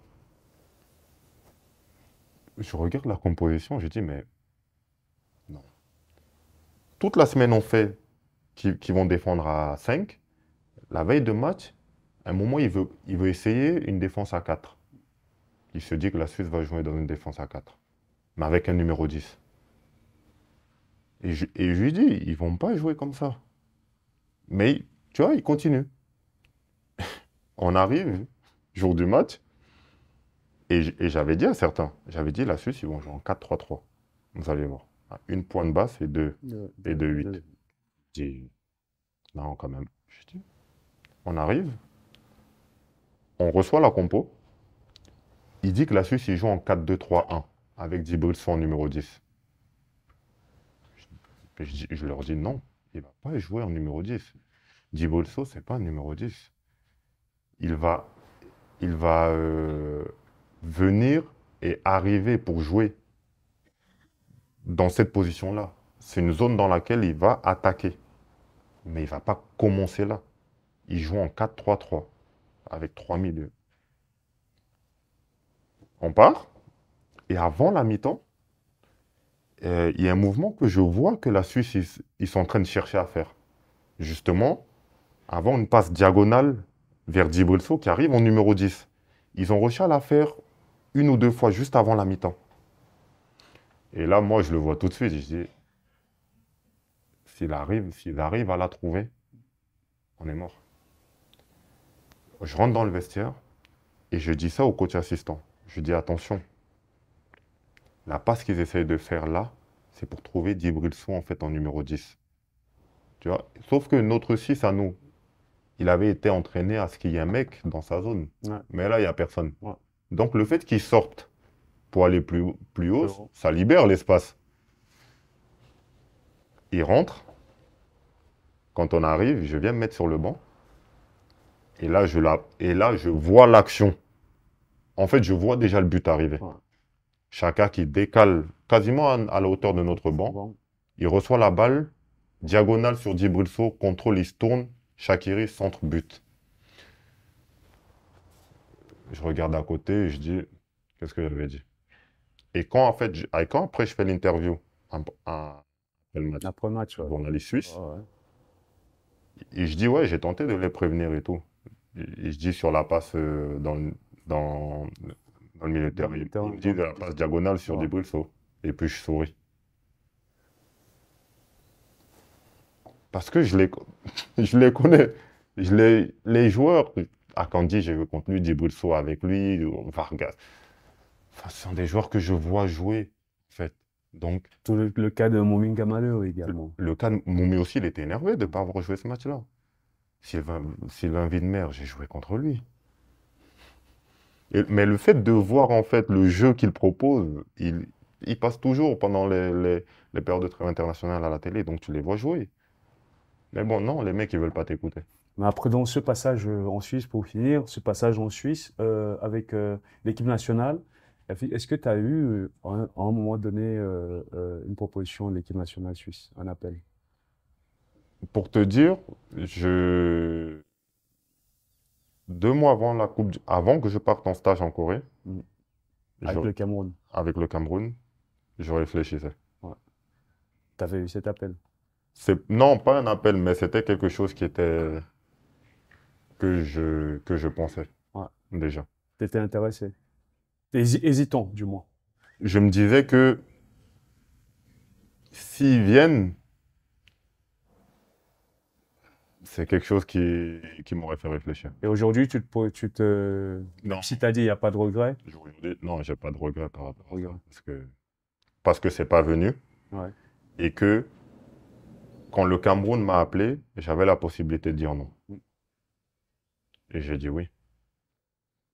A: Je regarde la composition, je dis, mais non. Toute la semaine, on fait qui vont défendre à 5. La veille de match, à un moment, il veut essayer une défense à 4. Il se dit que la Suisse va jouer dans une défense à 4, mais avec un numéro 10. Et je lui dis, ils vont pas jouer comme ça. Mais tu vois, il continue. On arrive, jour du match, et j'avais dit à certains, j'avais dit, la Suisse, ils vont jouer en 4-3-3. Vous allez voir. Une pointe basse et deux
B: De,
A: et
B: de,
A: deux 8.
B: de-
A: Je dis, Non, quand même. Je dis, on arrive, on reçoit la compo. Il dit que la Suisse, il joue en 4-2-3-1 avec Djibril Sow en numéro 10. Je leur dis non, il ne va pas jouer en numéro 10. Djibril Sow, ce n'est pas un numéro 10. Il va, il va venir et arriver pour jouer dans cette position-là. C'est une zone dans laquelle il va attaquer. Mais il ne va pas commencer là. Il joue en 4-3-3 avec 3 milieux. On part. Et avant la mi-temps, il y a un mouvement que je vois que la Suisse, ils sont en train de chercher à faire. Justement, avant une passe diagonale vers Djibril Sow qui arrive en numéro 10. Ils ont réussi à la faire une ou deux fois juste avant la mi-temps. Et là, moi, je le vois tout de suite. Je dis, s'il arrive à la trouver, on est mort. Je rentre dans le vestiaire et je dis ça au coach assistant. Je dis, attention, la passe qu'ils essayent de faire là, c'est pour trouver Djibril Sow en fait en numéro 10. Tu vois? Sauf que notre 6 à nous, il avait été entraîné à ce qu'il y ait un mec dans sa zone.
B: Ouais.
A: Mais là, il n'y a personne.
B: Ouais.
A: Donc le fait qu'il sorte pour aller plus haut,
B: Plus haut.
A: ça libère l'espace. Il rentre. Quand on arrive, je viens me mettre sur le banc. Et là, je vois l'action. En fait, je vois déjà le but arriver.
B: Ouais.
A: Chaka qui décale quasiment à la hauteur de notre banc.
B: Bon.
A: Il reçoit la balle, diagonale sur Djibril Sow, contrôle, il se tourne. Shaqiri, centre, but. Je regarde à côté et je dis, qu'est-ce que j'avais dit? Et quand, en fait, quand après je fais l'interview, après le match,
B: Après le match, ouais.
A: journaliste suisse,
B: Ouais.
A: et je dis, ouais, j'ai tenté de les prévenir et tout. Et je dis sur la passe dans, dans le milieu de
B: Dans
A: terrain.
B: le
A: Il
B: terrain,
A: me dit de la passe diagonale sur
B: ouais.
A: Djibril Sow. Et puis je souris. Parce que je les, je les connais. Les joueurs, Akandi, j'ai vu contre lui, Djibril Sow avec lui, Vargas. Enfin, ce sont des joueurs que je vois jouer, en fait. Donc,
B: Tout le cas de Mominga Malheur également.
A: le cas de Moumi aussi, il était énervé de ne pas avoir joué ce match-là. Sylvain Widmer, j'ai joué contre lui. Mais le fait de voir en fait le jeu qu'il propose, il passe toujours pendant les périodes de trêve internationale à la télé, donc tu les vois jouer. Mais bon, non, les mecs, ils veulent pas t'écouter.
B: Mais après, dans ce passage en Suisse, pour finir, ce passage en Suisse avec l'équipe nationale, est-ce que tu as eu, à un moment donné, une proposition de l'équipe nationale suisse, un appel?
A: Pour te dire, 2 mois avant avant que je parte en stage en Corée,
B: Mm.
A: je-
B: Avec le Cameroun.
A: avec le Cameroun, je réfléchissais.
B: Ouais. Tu avais eu cet appel.
A: Non, pas un appel, mais c'était quelque chose que je pensais
B: Ouais.
A: déjà.
B: Tu étais intéressé. Hésitant, du moins.
A: Je me disais que s'ils viennent, c'est quelque chose qui m'aurait fait réfléchir.
B: Et aujourd'hui,
A: Non,
B: si tu as dit il n'y a pas de regret,
A: non, j'ai pas de regret par rapport à ça.
B: Regret.
A: Parce que c'est pas venu
B: ouais.
A: et que quand le Cameroun m'a appelé, j'avais la possibilité de dire non.
B: Mm.
A: Et j'ai dit oui.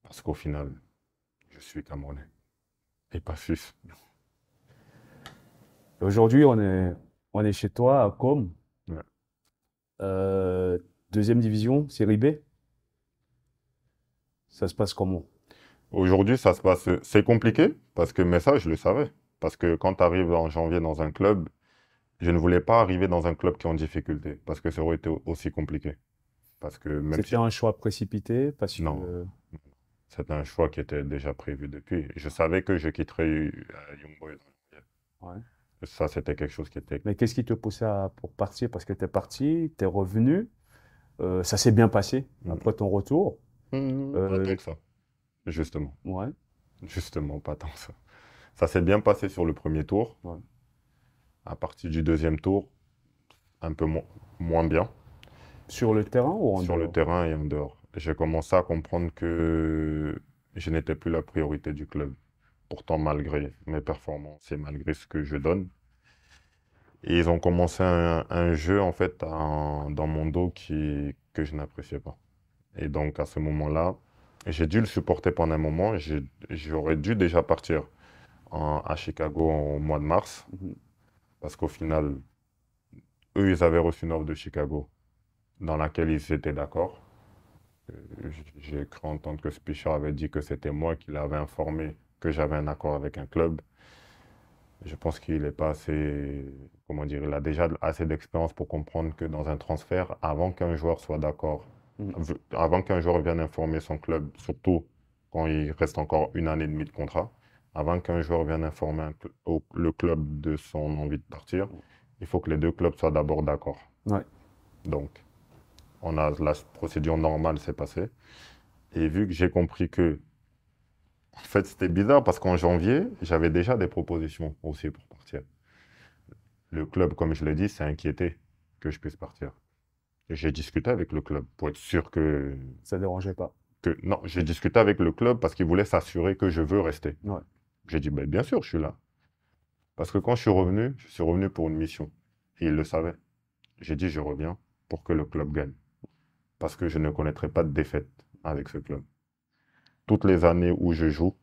A: Parce qu'au final, je suis Camerounais et pas suisse.
B: Et aujourd'hui, on est chez toi à Com,
A: Ouais.
B: deuxième division, série B. Ça se passe comment?
A: Aujourd'hui, ça se passe. C'est compliqué parce que, mais ça, je le savais. Parce que quand tu arrives en janvier dans un club, je ne voulais pas arriver dans un club qui est en difficulté parce que ça aurait été aussi compliqué. Parce que même si
B: C'était un choix précipité parce que
A: non, c'était un choix qui était déjà prévu depuis. Je savais que je quitterais Young Boys.
B: ouais.
A: Ça, c'était quelque chose qui était.
B: Mais qu'est-ce qui te poussait pour partir? Parce que tu es parti, tu es revenu, ça s'est bien passé
A: Mm.
B: après ton retour.
A: Pas
B: Euh,
A: tant que ça, justement.
B: ouais,
A: Justement, pas tant que ça. Ça s'est bien passé sur le premier tour.
B: ouais.
A: À partir du deuxième tour, un peu moins bien.
B: Sur le terrain ou en
A: Sur le
B: dehors?
A: terrain et en dehors. J'ai commencé à comprendre que je n'étais plus la priorité du club. Pourtant, malgré mes performances et malgré ce que je donne. Et ils ont commencé un jeu, en fait, dans mon dos que je n'appréciais pas. Et donc, à ce moment-là, j'ai dû le supporter pendant un moment. J'aurais dû déjà partir à Chicago au mois de mars,
B: Mhm.
A: parce qu'au final, eux, ils avaient reçu une offre de Chicago dans laquelle ils étaient d'accord. J'ai cru entendre que Spicher avait dit que c'était moi qui l'avais informé que j'avais un accord avec un club. Je pense qu'il n'est pas assez, comment dire, il a déjà assez d'expérience pour comprendre que dans un transfert, avant qu'un joueur soit d'accord,
B: Mhm.
A: avant qu'un joueur vienne informer son club, surtout quand il reste encore une année et demie de contrat, avant qu'un joueur vienne informer le club de son envie de partir, il faut que les deux clubs soient d'abord d'accord.
B: Ouais.
A: Donc, la procédure normale s'est passée. Et vu que j'ai compris que, en fait, c'était bizarre parce qu'en janvier, j'avais déjà des propositions aussi pour partir. Le club, comme je l'ai dit, s'est inquiété que je puisse partir. J'ai discuté avec le club pour être sûr
B: Ça dérangeait pas.
A: Non, j'ai discuté avec le club parce qu'il voulait s'assurer que je veux rester.
B: Ouais.
A: J'ai dit, ben, bien sûr, je suis là. Parce que quand je suis revenu pour une mission. Et il le savait. J'ai dit, je reviens pour que le club gagne. Parce que je ne connaîtrai pas de défaite avec ce club. Toutes les années où je joue,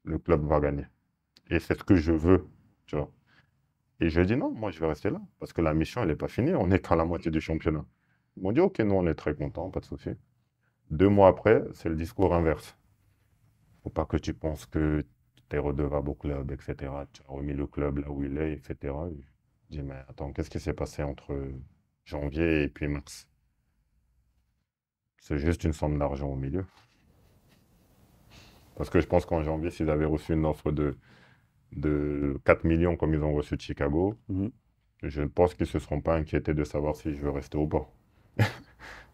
A: le club va gagner. Et c'est ce que je veux, tu vois. Et je dis non, moi je vais rester là, parce que la mission, elle n'est pas finie, on est qu'à la moitié du championnat. Ils m'ont dit, ok, nous on est très contents, pas de souci. 2 mois après, c'est le discours inverse. Faut pas que tu penses que tu es redevable au club, etc. Tu as remis le club là où il est, etc. Je dis, mais attends, qu'est-ce qui s'est passé entre janvier et puis mars? C'est juste une somme d'argent au milieu. Parce que je pense qu'en janvier, s'ils avaient reçu une offre de 4 millions comme ils ont reçu de Chicago,
B: Mhm.
A: je pense qu'ils ne se seront pas inquiétés de savoir si je veux rester ou pas.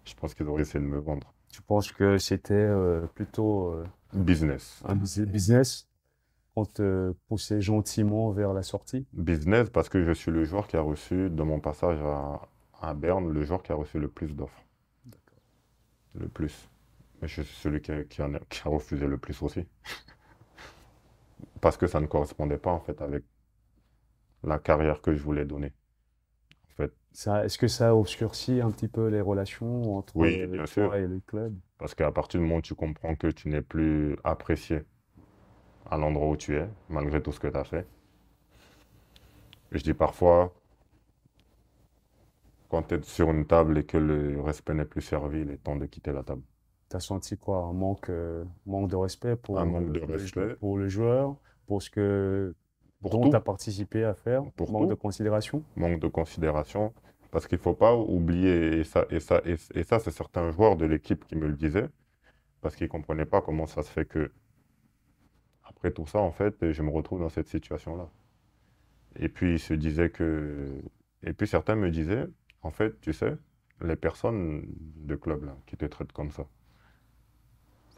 A: Je pense qu'ils auraient essayé de me vendre.
B: Tu penses que c'était plutôt
A: Business.
B: un business qu'on te poussait gentiment vers la sortie?
A: Business parce que je suis le joueur qui a reçu, de mon passage à Berne, le joueur qui a reçu le plus d'offres. Le plus. Mais je suis celui qui a refusé le plus aussi. Parce que ça ne correspondait pas en fait avec la carrière que je voulais donner. En fait,
B: Est-ce que ça obscurcit un petit peu les relations entre
A: oui, bien sûr.
B: toi et le club?
A: Parce qu'à partir du moment où tu comprends que tu n'es plus apprécié à l'endroit où tu es, malgré tout ce que tu as fait. Je dis parfois, quand tu es sur une table et que le respect n'est plus servi, il est temps de quitter la table.
B: T'as senti quoi? Un manque de respect
A: Un manque de respect
B: pour le joueur, pour ce
A: pour
B: dont tu as
A: tout,
B: participé à faire?
A: pour
B: Manque de
A: tout,
B: considération?
A: manque de considération. Parce qu'il ne faut pas oublier, et ça c'est certains joueurs de l'équipe qui me le disaient, parce qu'ils ne comprenaient pas comment ça se fait que, après tout ça, en fait, je me retrouve dans cette situation-là. Et puis, ils se disaient que. Et puis, certains me disaient, en fait, tu sais, les personnes de club là, qui te traitent comme ça,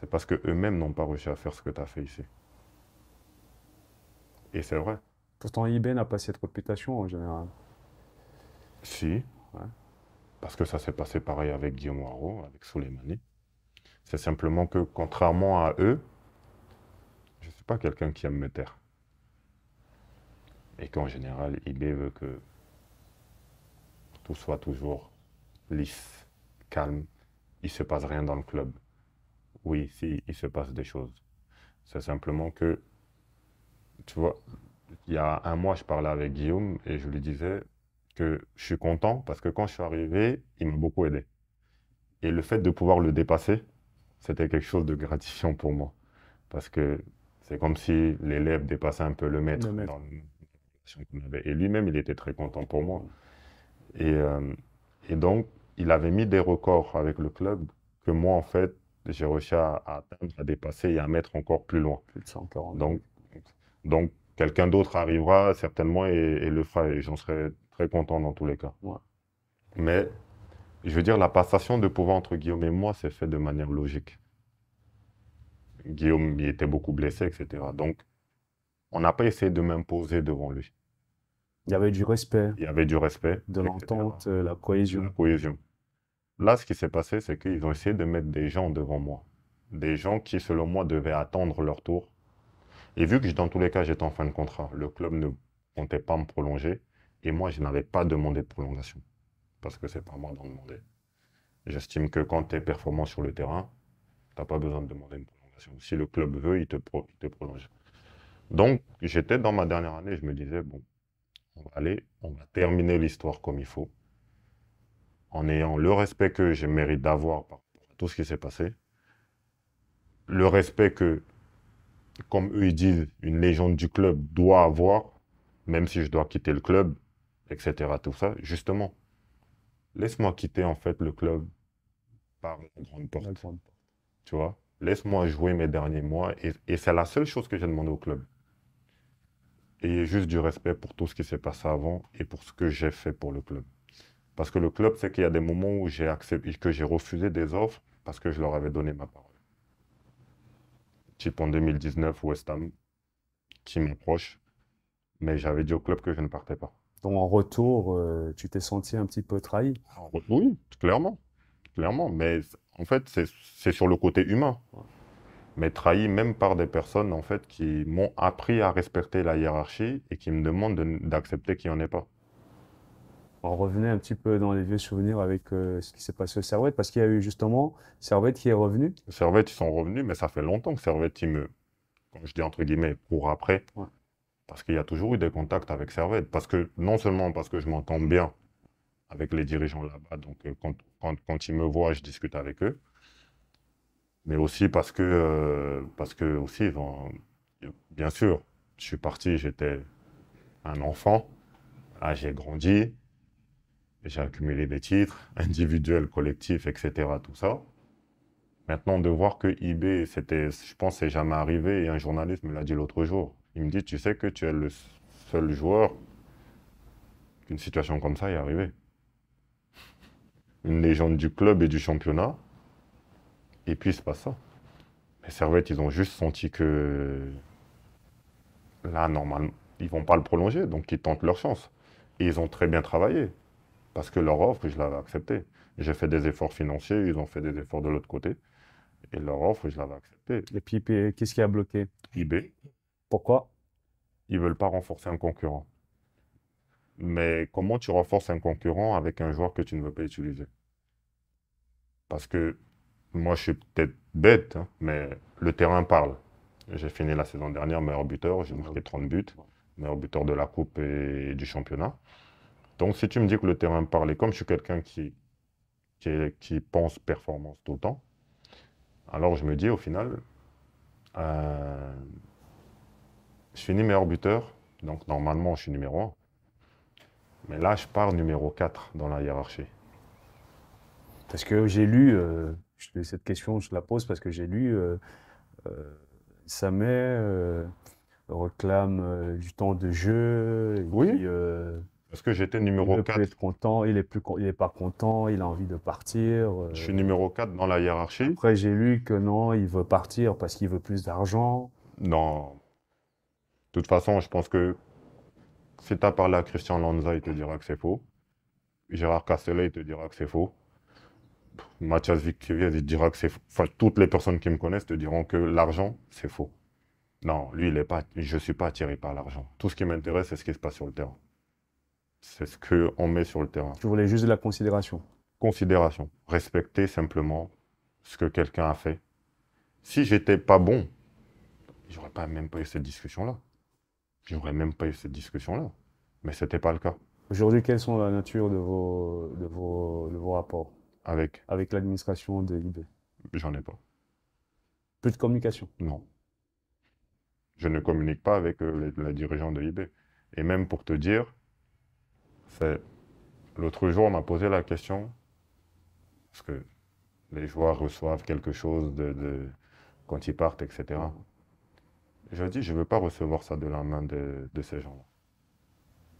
A: c'est parce qu'eux-mêmes n'ont pas réussi à faire ce que tu as fait ici. Et c'est vrai.
B: Pourtant, eBay n'a pas cette réputation en général.
A: Si,
B: Ouais.
A: parce que ça s'est passé pareil avec Guillaume Waro, avec Souleymane. C'est simplement que, contrairement à eux, je ne suis pas quelqu'un qui aime me taire. Et qu'en général, eBay veut que tout soit toujours lisse, calme. Il ne se passe rien dans le club. Oui, si, il se passe des choses. C'est simplement que, tu vois, il y a un mois, je parlais avec Guillaume et je lui disais que je suis content parce que quand je suis arrivé, il m'a beaucoup aidé. Et le fait de pouvoir le dépasser, c'était quelque chose de gratifiant pour moi. Parce que c'est comme si l'élève dépassait un peu le
B: Le
A: maître
B: maître.
A: dans la relation qu'on avait. Et lui-même, il était très content pour moi. Et, euh, et donc, il avait mis des records avec le club que moi, en fait, j'ai réussi à atteindre, à dépasser et à mettre encore plus loin.
B: Plus de 140.
A: Donc, donc quelqu'un d'autre arrivera certainement et le fera et j'en serai très content dans tous les cas.
B: Ouais.
A: Mais je veux dire, la passation de pouvoir entre Guillaume et moi s'est faite de manière logique. Guillaume il était beaucoup blessé, etc. Donc, on n'a pas essayé de m'imposer devant lui.
B: Il y avait du respect,
A: Il y avait du respect,
B: de
A: etc.
B: l'entente, la
A: De la
B: cohésion.
A: cohésion. Là, ce qui s'est passé, c'est qu'ils ont essayé de mettre des gens devant moi. Des gens qui, selon moi, devaient attendre leur tour. Et vu que dans tous les cas, j'étais en fin de contrat, le club ne comptait pas me prolonger. Et moi, je n'avais pas demandé de prolongation. Parce que c'est pas moi d'en demander. J'estime que quand tu es performant sur le terrain, tu n'as pas besoin de demander une prolongation. Si le club veut, il te prolonge. Donc, j'étais dans ma dernière année, je me disais, bon, on va aller, on va terminer l'histoire comme il faut, en ayant le respect que je mérite d'avoir par rapport à tout ce qui s'est passé, le respect que, comme eux ils disent, une légende du club doit avoir, même si je dois quitter le club, etc. Tout ça, justement, laisse-moi quitter en fait le club par la grande porte,
B: D'accord.
A: tu vois. Laisse-moi jouer mes derniers mois et c'est la seule chose que j'ai demandé au club. Et juste du respect pour tout ce qui s'est passé avant et pour ce que j'ai fait pour le club. Parce que le club, c'est qu'il y a des moments où j'ai accepté, que j'ai refusé des offres parce que je leur avais donné ma parole. Type en 2019, West Ham, qui m'approche, mais j'avais dit au club que je ne partais pas.
B: Donc, en retour, tu t'es senti un petit peu trahi.
A: Oui, clairement, clairement. Mais en fait, c'est sur le côté humain. Mais trahi même par des personnes en fait qui m'ont appris à respecter la hiérarchie et qui me demandent d'accepter qu'il n'y en ait pas.
B: On revenait un petit peu dans les vieux souvenirs avec ce qui s'est passé au Servette, parce qu'il y a eu justement Servette qui est revenu.
A: Servette, ils sont revenus, mais ça fait longtemps que Servette, comme je dis entre guillemets, court après.
B: Ouais.
A: Parce qu'il y a toujours eu des contacts avec Servette. Parce que, non seulement parce que je m'entends bien avec les dirigeants là-bas, donc quand ils me voient, je discute avec eux, mais aussi parce que aussi, bien sûr, je suis parti, j'étais un enfant, là j'ai grandi, j'ai accumulé des titres, individuels, collectifs, etc., tout ça. Maintenant, de voir que eBay, je pense, c'est jamais arrivé, et un journaliste me l'a dit l'autre jour. Il me dit, tu sais que tu es le seul joueur qu'une situation comme ça est arrivée. Une légende du club et du championnat, et puis c'est pas ça. Les Servette, ils ont juste senti que là, normalement, ils vont pas le prolonger, donc ils tentent leur chance. Et ils ont très bien travaillé, parce que leur offre, je l'avais acceptée. J'ai fait des efforts financiers, ils ont fait des efforts de l'autre côté, et leur offre, je l'avais acceptée.
B: Et puis, qu'est-ce qui a bloqué?
A: eBay,
B: Pourquoi?
A: ils veulent pas renforcer un concurrent. Mais comment tu renforces un concurrent avec un joueur que tu ne veux pas utiliser? Parce que moi, je suis peut-être bête, hein, mais le terrain parle. J'ai fini la saison dernière meilleur buteur, j'ai marqué 30 buts, meilleur buteur de la coupe et du championnat. Donc si tu me dis que le terrain parle, et comme je suis quelqu'un qui pense performance tout le temps, alors je me dis au final, euh, je finis meilleur buteur, donc normalement je suis numéro un. Mais là, je pars numéro 4 dans la hiérarchie.
B: Parce que j'ai lu, cette question, je la pose parce que j'ai lu, Samet réclame du temps de jeu, et
A: Oui,
B: puis
A: parce que j'étais
B: il
A: numéro
B: veut plus
A: 4.
B: être content, il est pas content, il a envie de partir.
A: Je suis numéro 4 dans la hiérarchie.
B: Après, j'ai lu que non, il veut partir parce qu'il veut plus d'argent.
A: Non, de toute façon, je pense que si tu as parlé à Christian Lanza, il te dira que c'est faux. Gérard Castellet, il te dira que c'est faux. Mathias Vikier, il te dira que c'est faux. Enfin, toutes les personnes qui me connaissent te diront que l'argent, c'est faux. Non, lui, je ne suis pas attiré par l'argent. Tout ce qui m'intéresse, c'est ce qui se passe sur le terrain. C'est ce qu'on met sur le terrain.
B: Tu voulais juste de la considération.
A: Considération. Respecter simplement ce que quelqu'un a fait. Si j'étais pas bon, j'aurais pas même pas eu cette discussion-là. J'aurais même pas eu cette discussion-là. Mais c'était pas le cas.
B: Aujourd'hui, quelles sont la nature de vos rapports
A: Avec,
B: avec l'administration de IB?
A: j'en ai pas.
B: Plus de communication.
A: Non. Je ne communique pas avec les dirigeants de IB. Et même pour te dire, c'est l'autre jour, on m'a posé la question, parce que les joueurs reçoivent quelque chose quand ils partent, etc. Je dis, je ne veux pas recevoir ça de la main de ces gens-là.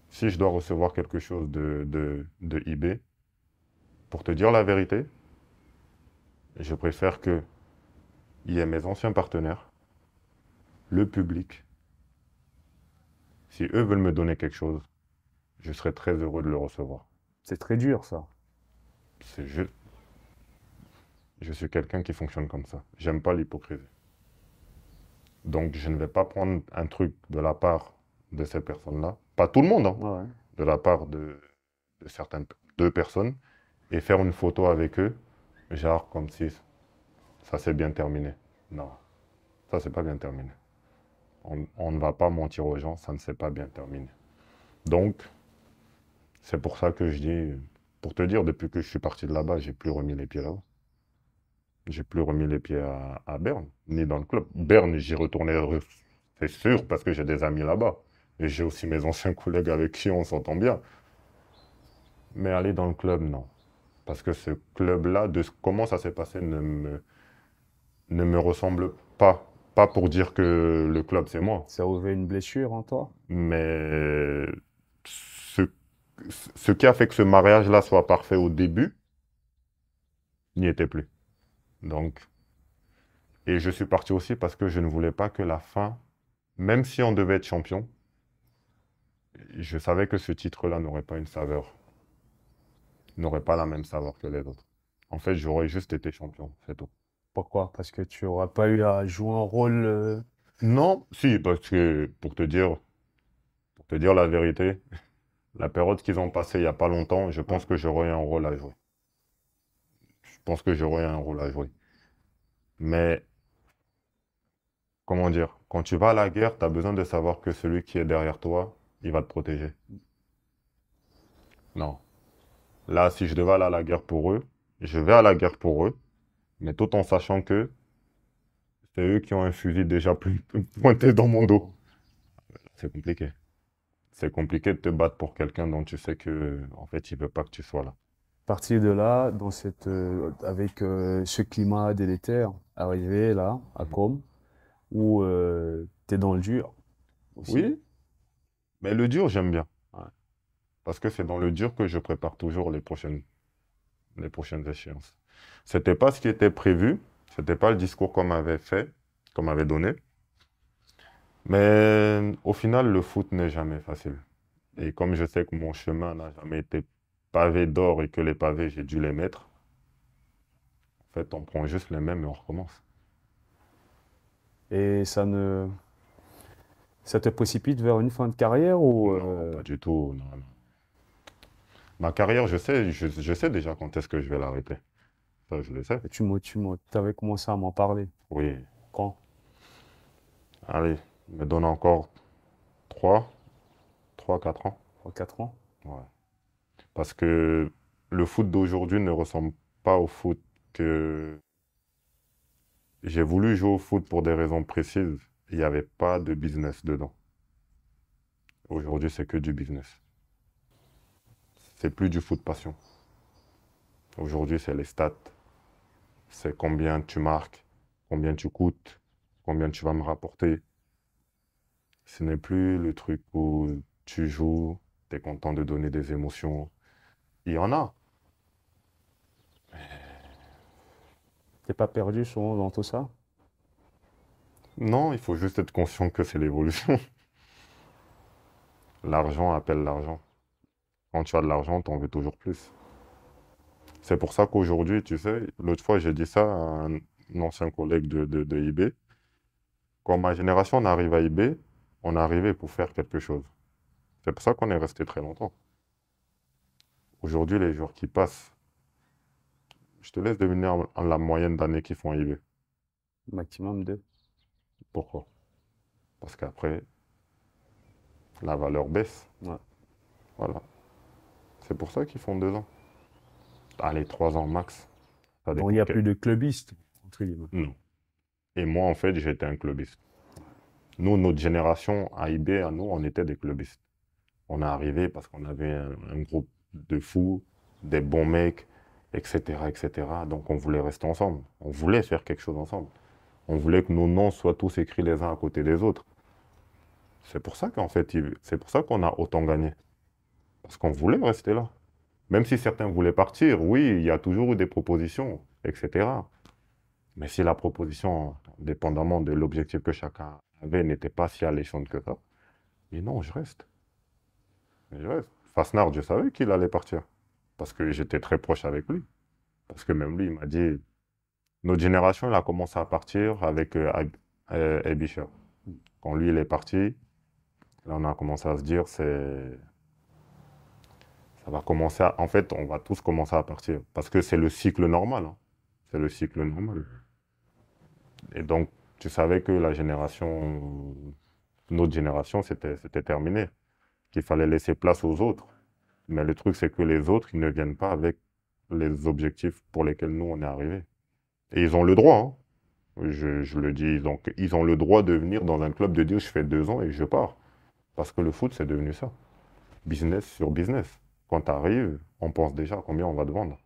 A: Si je dois recevoir quelque chose de IB, pour te dire la vérité, je préfère qu'il y ait mes anciens partenaires, le public. Si eux veulent me donner quelque chose, je serai très heureux de le recevoir.
B: C'est très dur, ça.
A: C'est juste, je suis quelqu'un qui fonctionne comme ça. J'aime pas l'hypocrisie. Donc je ne vais pas prendre un truc de la part de ces personnes-là. Pas tout le monde, hein,
B: Ouais, ouais.
A: de la part de certaines deux personnes et faire une photo avec eux, genre comme si ça s'est bien terminé. Non, ça c'est pas bien terminé. On ne va pas mentir aux gens, ça ne s'est pas bien terminé. Donc, c'est pour ça que je dis, pour te dire, depuis que je suis parti de là-bas, j'ai plus remis les pieds là-bas. J'ai plus remis les pieds à Berne, ni dans le club. Berne, j'y retournerai, c'est sûr, parce que j'ai des amis là-bas. Et j'ai aussi mes anciens collègues avec qui on s'entend bien. Mais aller dans le club, non. Parce que ce club-là, comment ça s'est passé, ne me ressemble pas. Pas pour dire que le club, c'est moi.
B: Ça a ouvert une blessure en toi?
A: Mais ce, ce qui a fait que ce mariage-là soit parfait au début, n'y était plus. Donc, et je suis parti aussi parce que je ne voulais pas que la fin, même si on devait être champion, je savais que ce titre-là n'aurait pas une saveur, n'aurait pas la même saveur que les autres. En fait, j'aurais juste été champion, c'est tout.
B: Pourquoi? Parce que tu n'auras pas eu à jouer un rôle.
A: Non, si, parce que pour te dire la vérité, la période qu'ils ont passée il n'y a pas longtemps, je
B: Ouais.
A: pense que j'aurais un rôle à jouer. Je pense que j'aurais un rôle à jouer. Mais, comment dire, quand tu vas à la guerre, tu as besoin de savoir que celui qui est derrière toi, il va te protéger. Non. Là, si je devais aller à la guerre pour eux, je vais à la guerre pour eux, mais tout en sachant que c'est eux qui ont un fusil déjà plus pointé dans mon dos. C'est compliqué. C'est compliqué de te battre pour quelqu'un dont tu sais que, en fait, il veut pas que tu sois là.
B: Partir de là, avec ce climat délétère, arriver là, à
A: Mhm.
B: Com, où tu es dans le dur aussi.
A: Oui, mais le dur, j'aime bien.
B: Ouais.
A: Parce que c'est dans le dur que je prépare toujours les prochaines échéances. C'était pas ce qui était prévu, c'était pas le discours qu'on m'avait fait, qu'on m'avait donné. Mais au final, le foot n'est jamais facile. Et comme je sais que mon chemin n'a jamais été pavé d'or et que les pavés, j'ai dû les mettre, en fait, on prend juste les mêmes et on recommence.
B: Et ça te précipite vers une fin de carrière ou
A: Non, pas du tout. Non, non. Ma carrière, je sais déjà quand est-ce que je vais l'arrêter. Ça, je le sais.
B: t'avais commencé à m'en parler.
A: Oui.
B: Quand?
A: Allez, me donne encore 3, 4 ans.
B: 3, 4 ans?
A: Ouais. Parce que le foot d'aujourd'hui ne ressemble pas au foot que j'ai voulu jouer au foot pour des raisons précises. Il n'y avait pas de business dedans. Aujourd'hui, c'est que du business. C'est plus du foot passion. Aujourd'hui, c'est les stats. C'est combien tu marques, combien tu coûtes, combien tu vas me rapporter. Ce n'est plus le truc où tu joues, tu es content de donner des émotions. Il y en a.
B: T'es pas perdu souvent dans tout ça?
A: Non, il faut juste être conscient que c'est l'évolution. L'argent appelle l'argent. Quand tu as de l'argent, tu en veux toujours plus. C'est pour ça qu'aujourd'hui, tu sais, l'autre fois, j'ai dit ça à un ancien collègue de IB. Quand ma génération on arrive à IB, on est arrivé pour faire quelque chose. C'est pour ça qu'on est resté très longtemps. Aujourd'hui, les joueurs qui passent, je te laisse deviner en la moyenne d'années qu'ils font IB.
B: Maximum 2.
A: Pourquoi? Parce qu'après, la valeur baisse.
B: Ouais.
A: Voilà. C'est pour ça qu'ils font 2 ans. Allez, 3 ans max. Ça
B: Donc il
A: dépend
B: n'y a
A: quel.
B: plus de clubistes, entre guillemets.
A: Non. Et moi, en fait, j'étais un clubiste. Nous, notre génération à IB, à nous, on était des clubistes. On est arrivé parce qu'on avait un groupe de fous, des bons mecs, etc., etc. Donc on voulait rester ensemble. On voulait faire quelque chose ensemble. On voulait que nos noms soient tous écrits les uns à côté des autres. C'est pour ça qu'en fait, c'est pour ça qu'on a autant gagné. Parce qu'on voulait rester là. Même si certains voulaient partir, oui, il y a toujours eu des propositions, etc. Mais si la proposition, dépendamment de l'objectif que chacun avait, n'était pas si alléchante que ça, mais non, je reste. Je reste. Fasnard, je savais qu'il allait partir. Parce que j'étais très proche avec lui. Parce que même lui, il m'a dit, notre génération, elle a commencé à partir avec Aibisher. Quand lui, il est parti, là, on a commencé à se dire, Ça va commencer en fait, on va tous commencer à partir. Parce que c'est le cycle normal, hein. C'est le cycle normal. Et donc, tu savais que notre génération, c'était terminé. Qu'il fallait laisser place aux autres. Mais le truc, c'est que les autres, ils ne viennent pas avec les objectifs pour lesquels nous, on est arrivés. Et ils ont le droit, hein. Je le dis, ils ont le droit de venir dans un club de dire je fais 2 ans et je pars. Parce que le foot, c'est devenu ça. Business sur business. Quand tu arrives, on pense déjà à combien on va te vendre.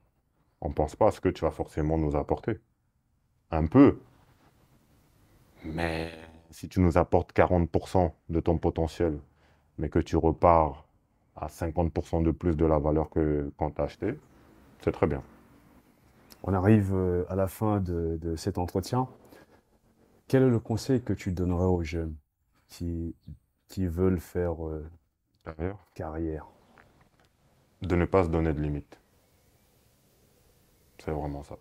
A: On ne pense pas à ce que tu vas forcément nous apporter. Un peu, mais si tu nous apportes 40% de ton potentiel, mais que tu repars à 50% de plus de la valeur que quand tu as acheté, c'est très bien.
B: On arrive à la fin de cet entretien. Quel est le conseil que tu donnerais aux jeunes qui, qui veulent faire
A: Derrière,
B: carrière?
A: de ne pas se donner de limites. C'est vraiment ça.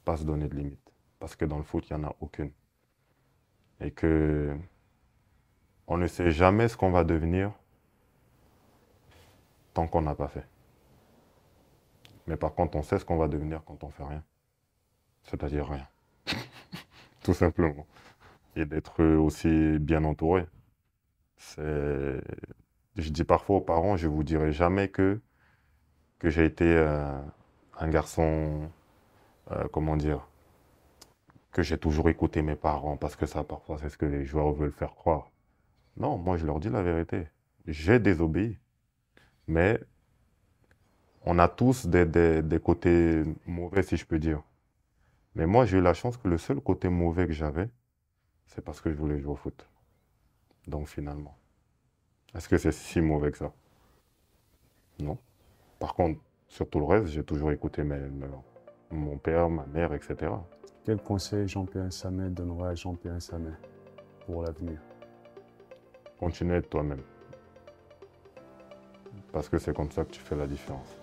A: Pas se donner de limites. Parce que dans le foot, il n'y en a aucune. Et que on ne sait jamais ce qu'on va devenir tant qu'on n'a pas fait. Mais par contre, on sait ce qu'on va devenir quand on fait rien. C'est-à-dire rien. Tout simplement. Et d'être aussi bien entouré. C'est... Je dis parfois aux parents, je vous dirai jamais que j'ai été un garçon, comment dire, que j'ai toujours écouté mes parents, parce que ça, parfois, c'est ce que les joueurs veulent faire croire. Non, moi, je leur dis la vérité. J'ai désobéi. Mais on a tous des côtés mauvais, si je peux dire. Mais moi, j'ai eu la chance que le seul côté mauvais que j'avais, c'est parce que je voulais jouer au foot. Donc, finalement, est-ce que c'est si mauvais que ça? Non. Par contre, sur tout le reste, j'ai toujours écouté mon père, ma mère, etc.
B: Quel conseil Jean-Pierre Samet donnerait à Jean-Pierre Samet pour l'avenir?
A: Continue à être toi-même. Parce que c'est comme ça que tu fais la différence.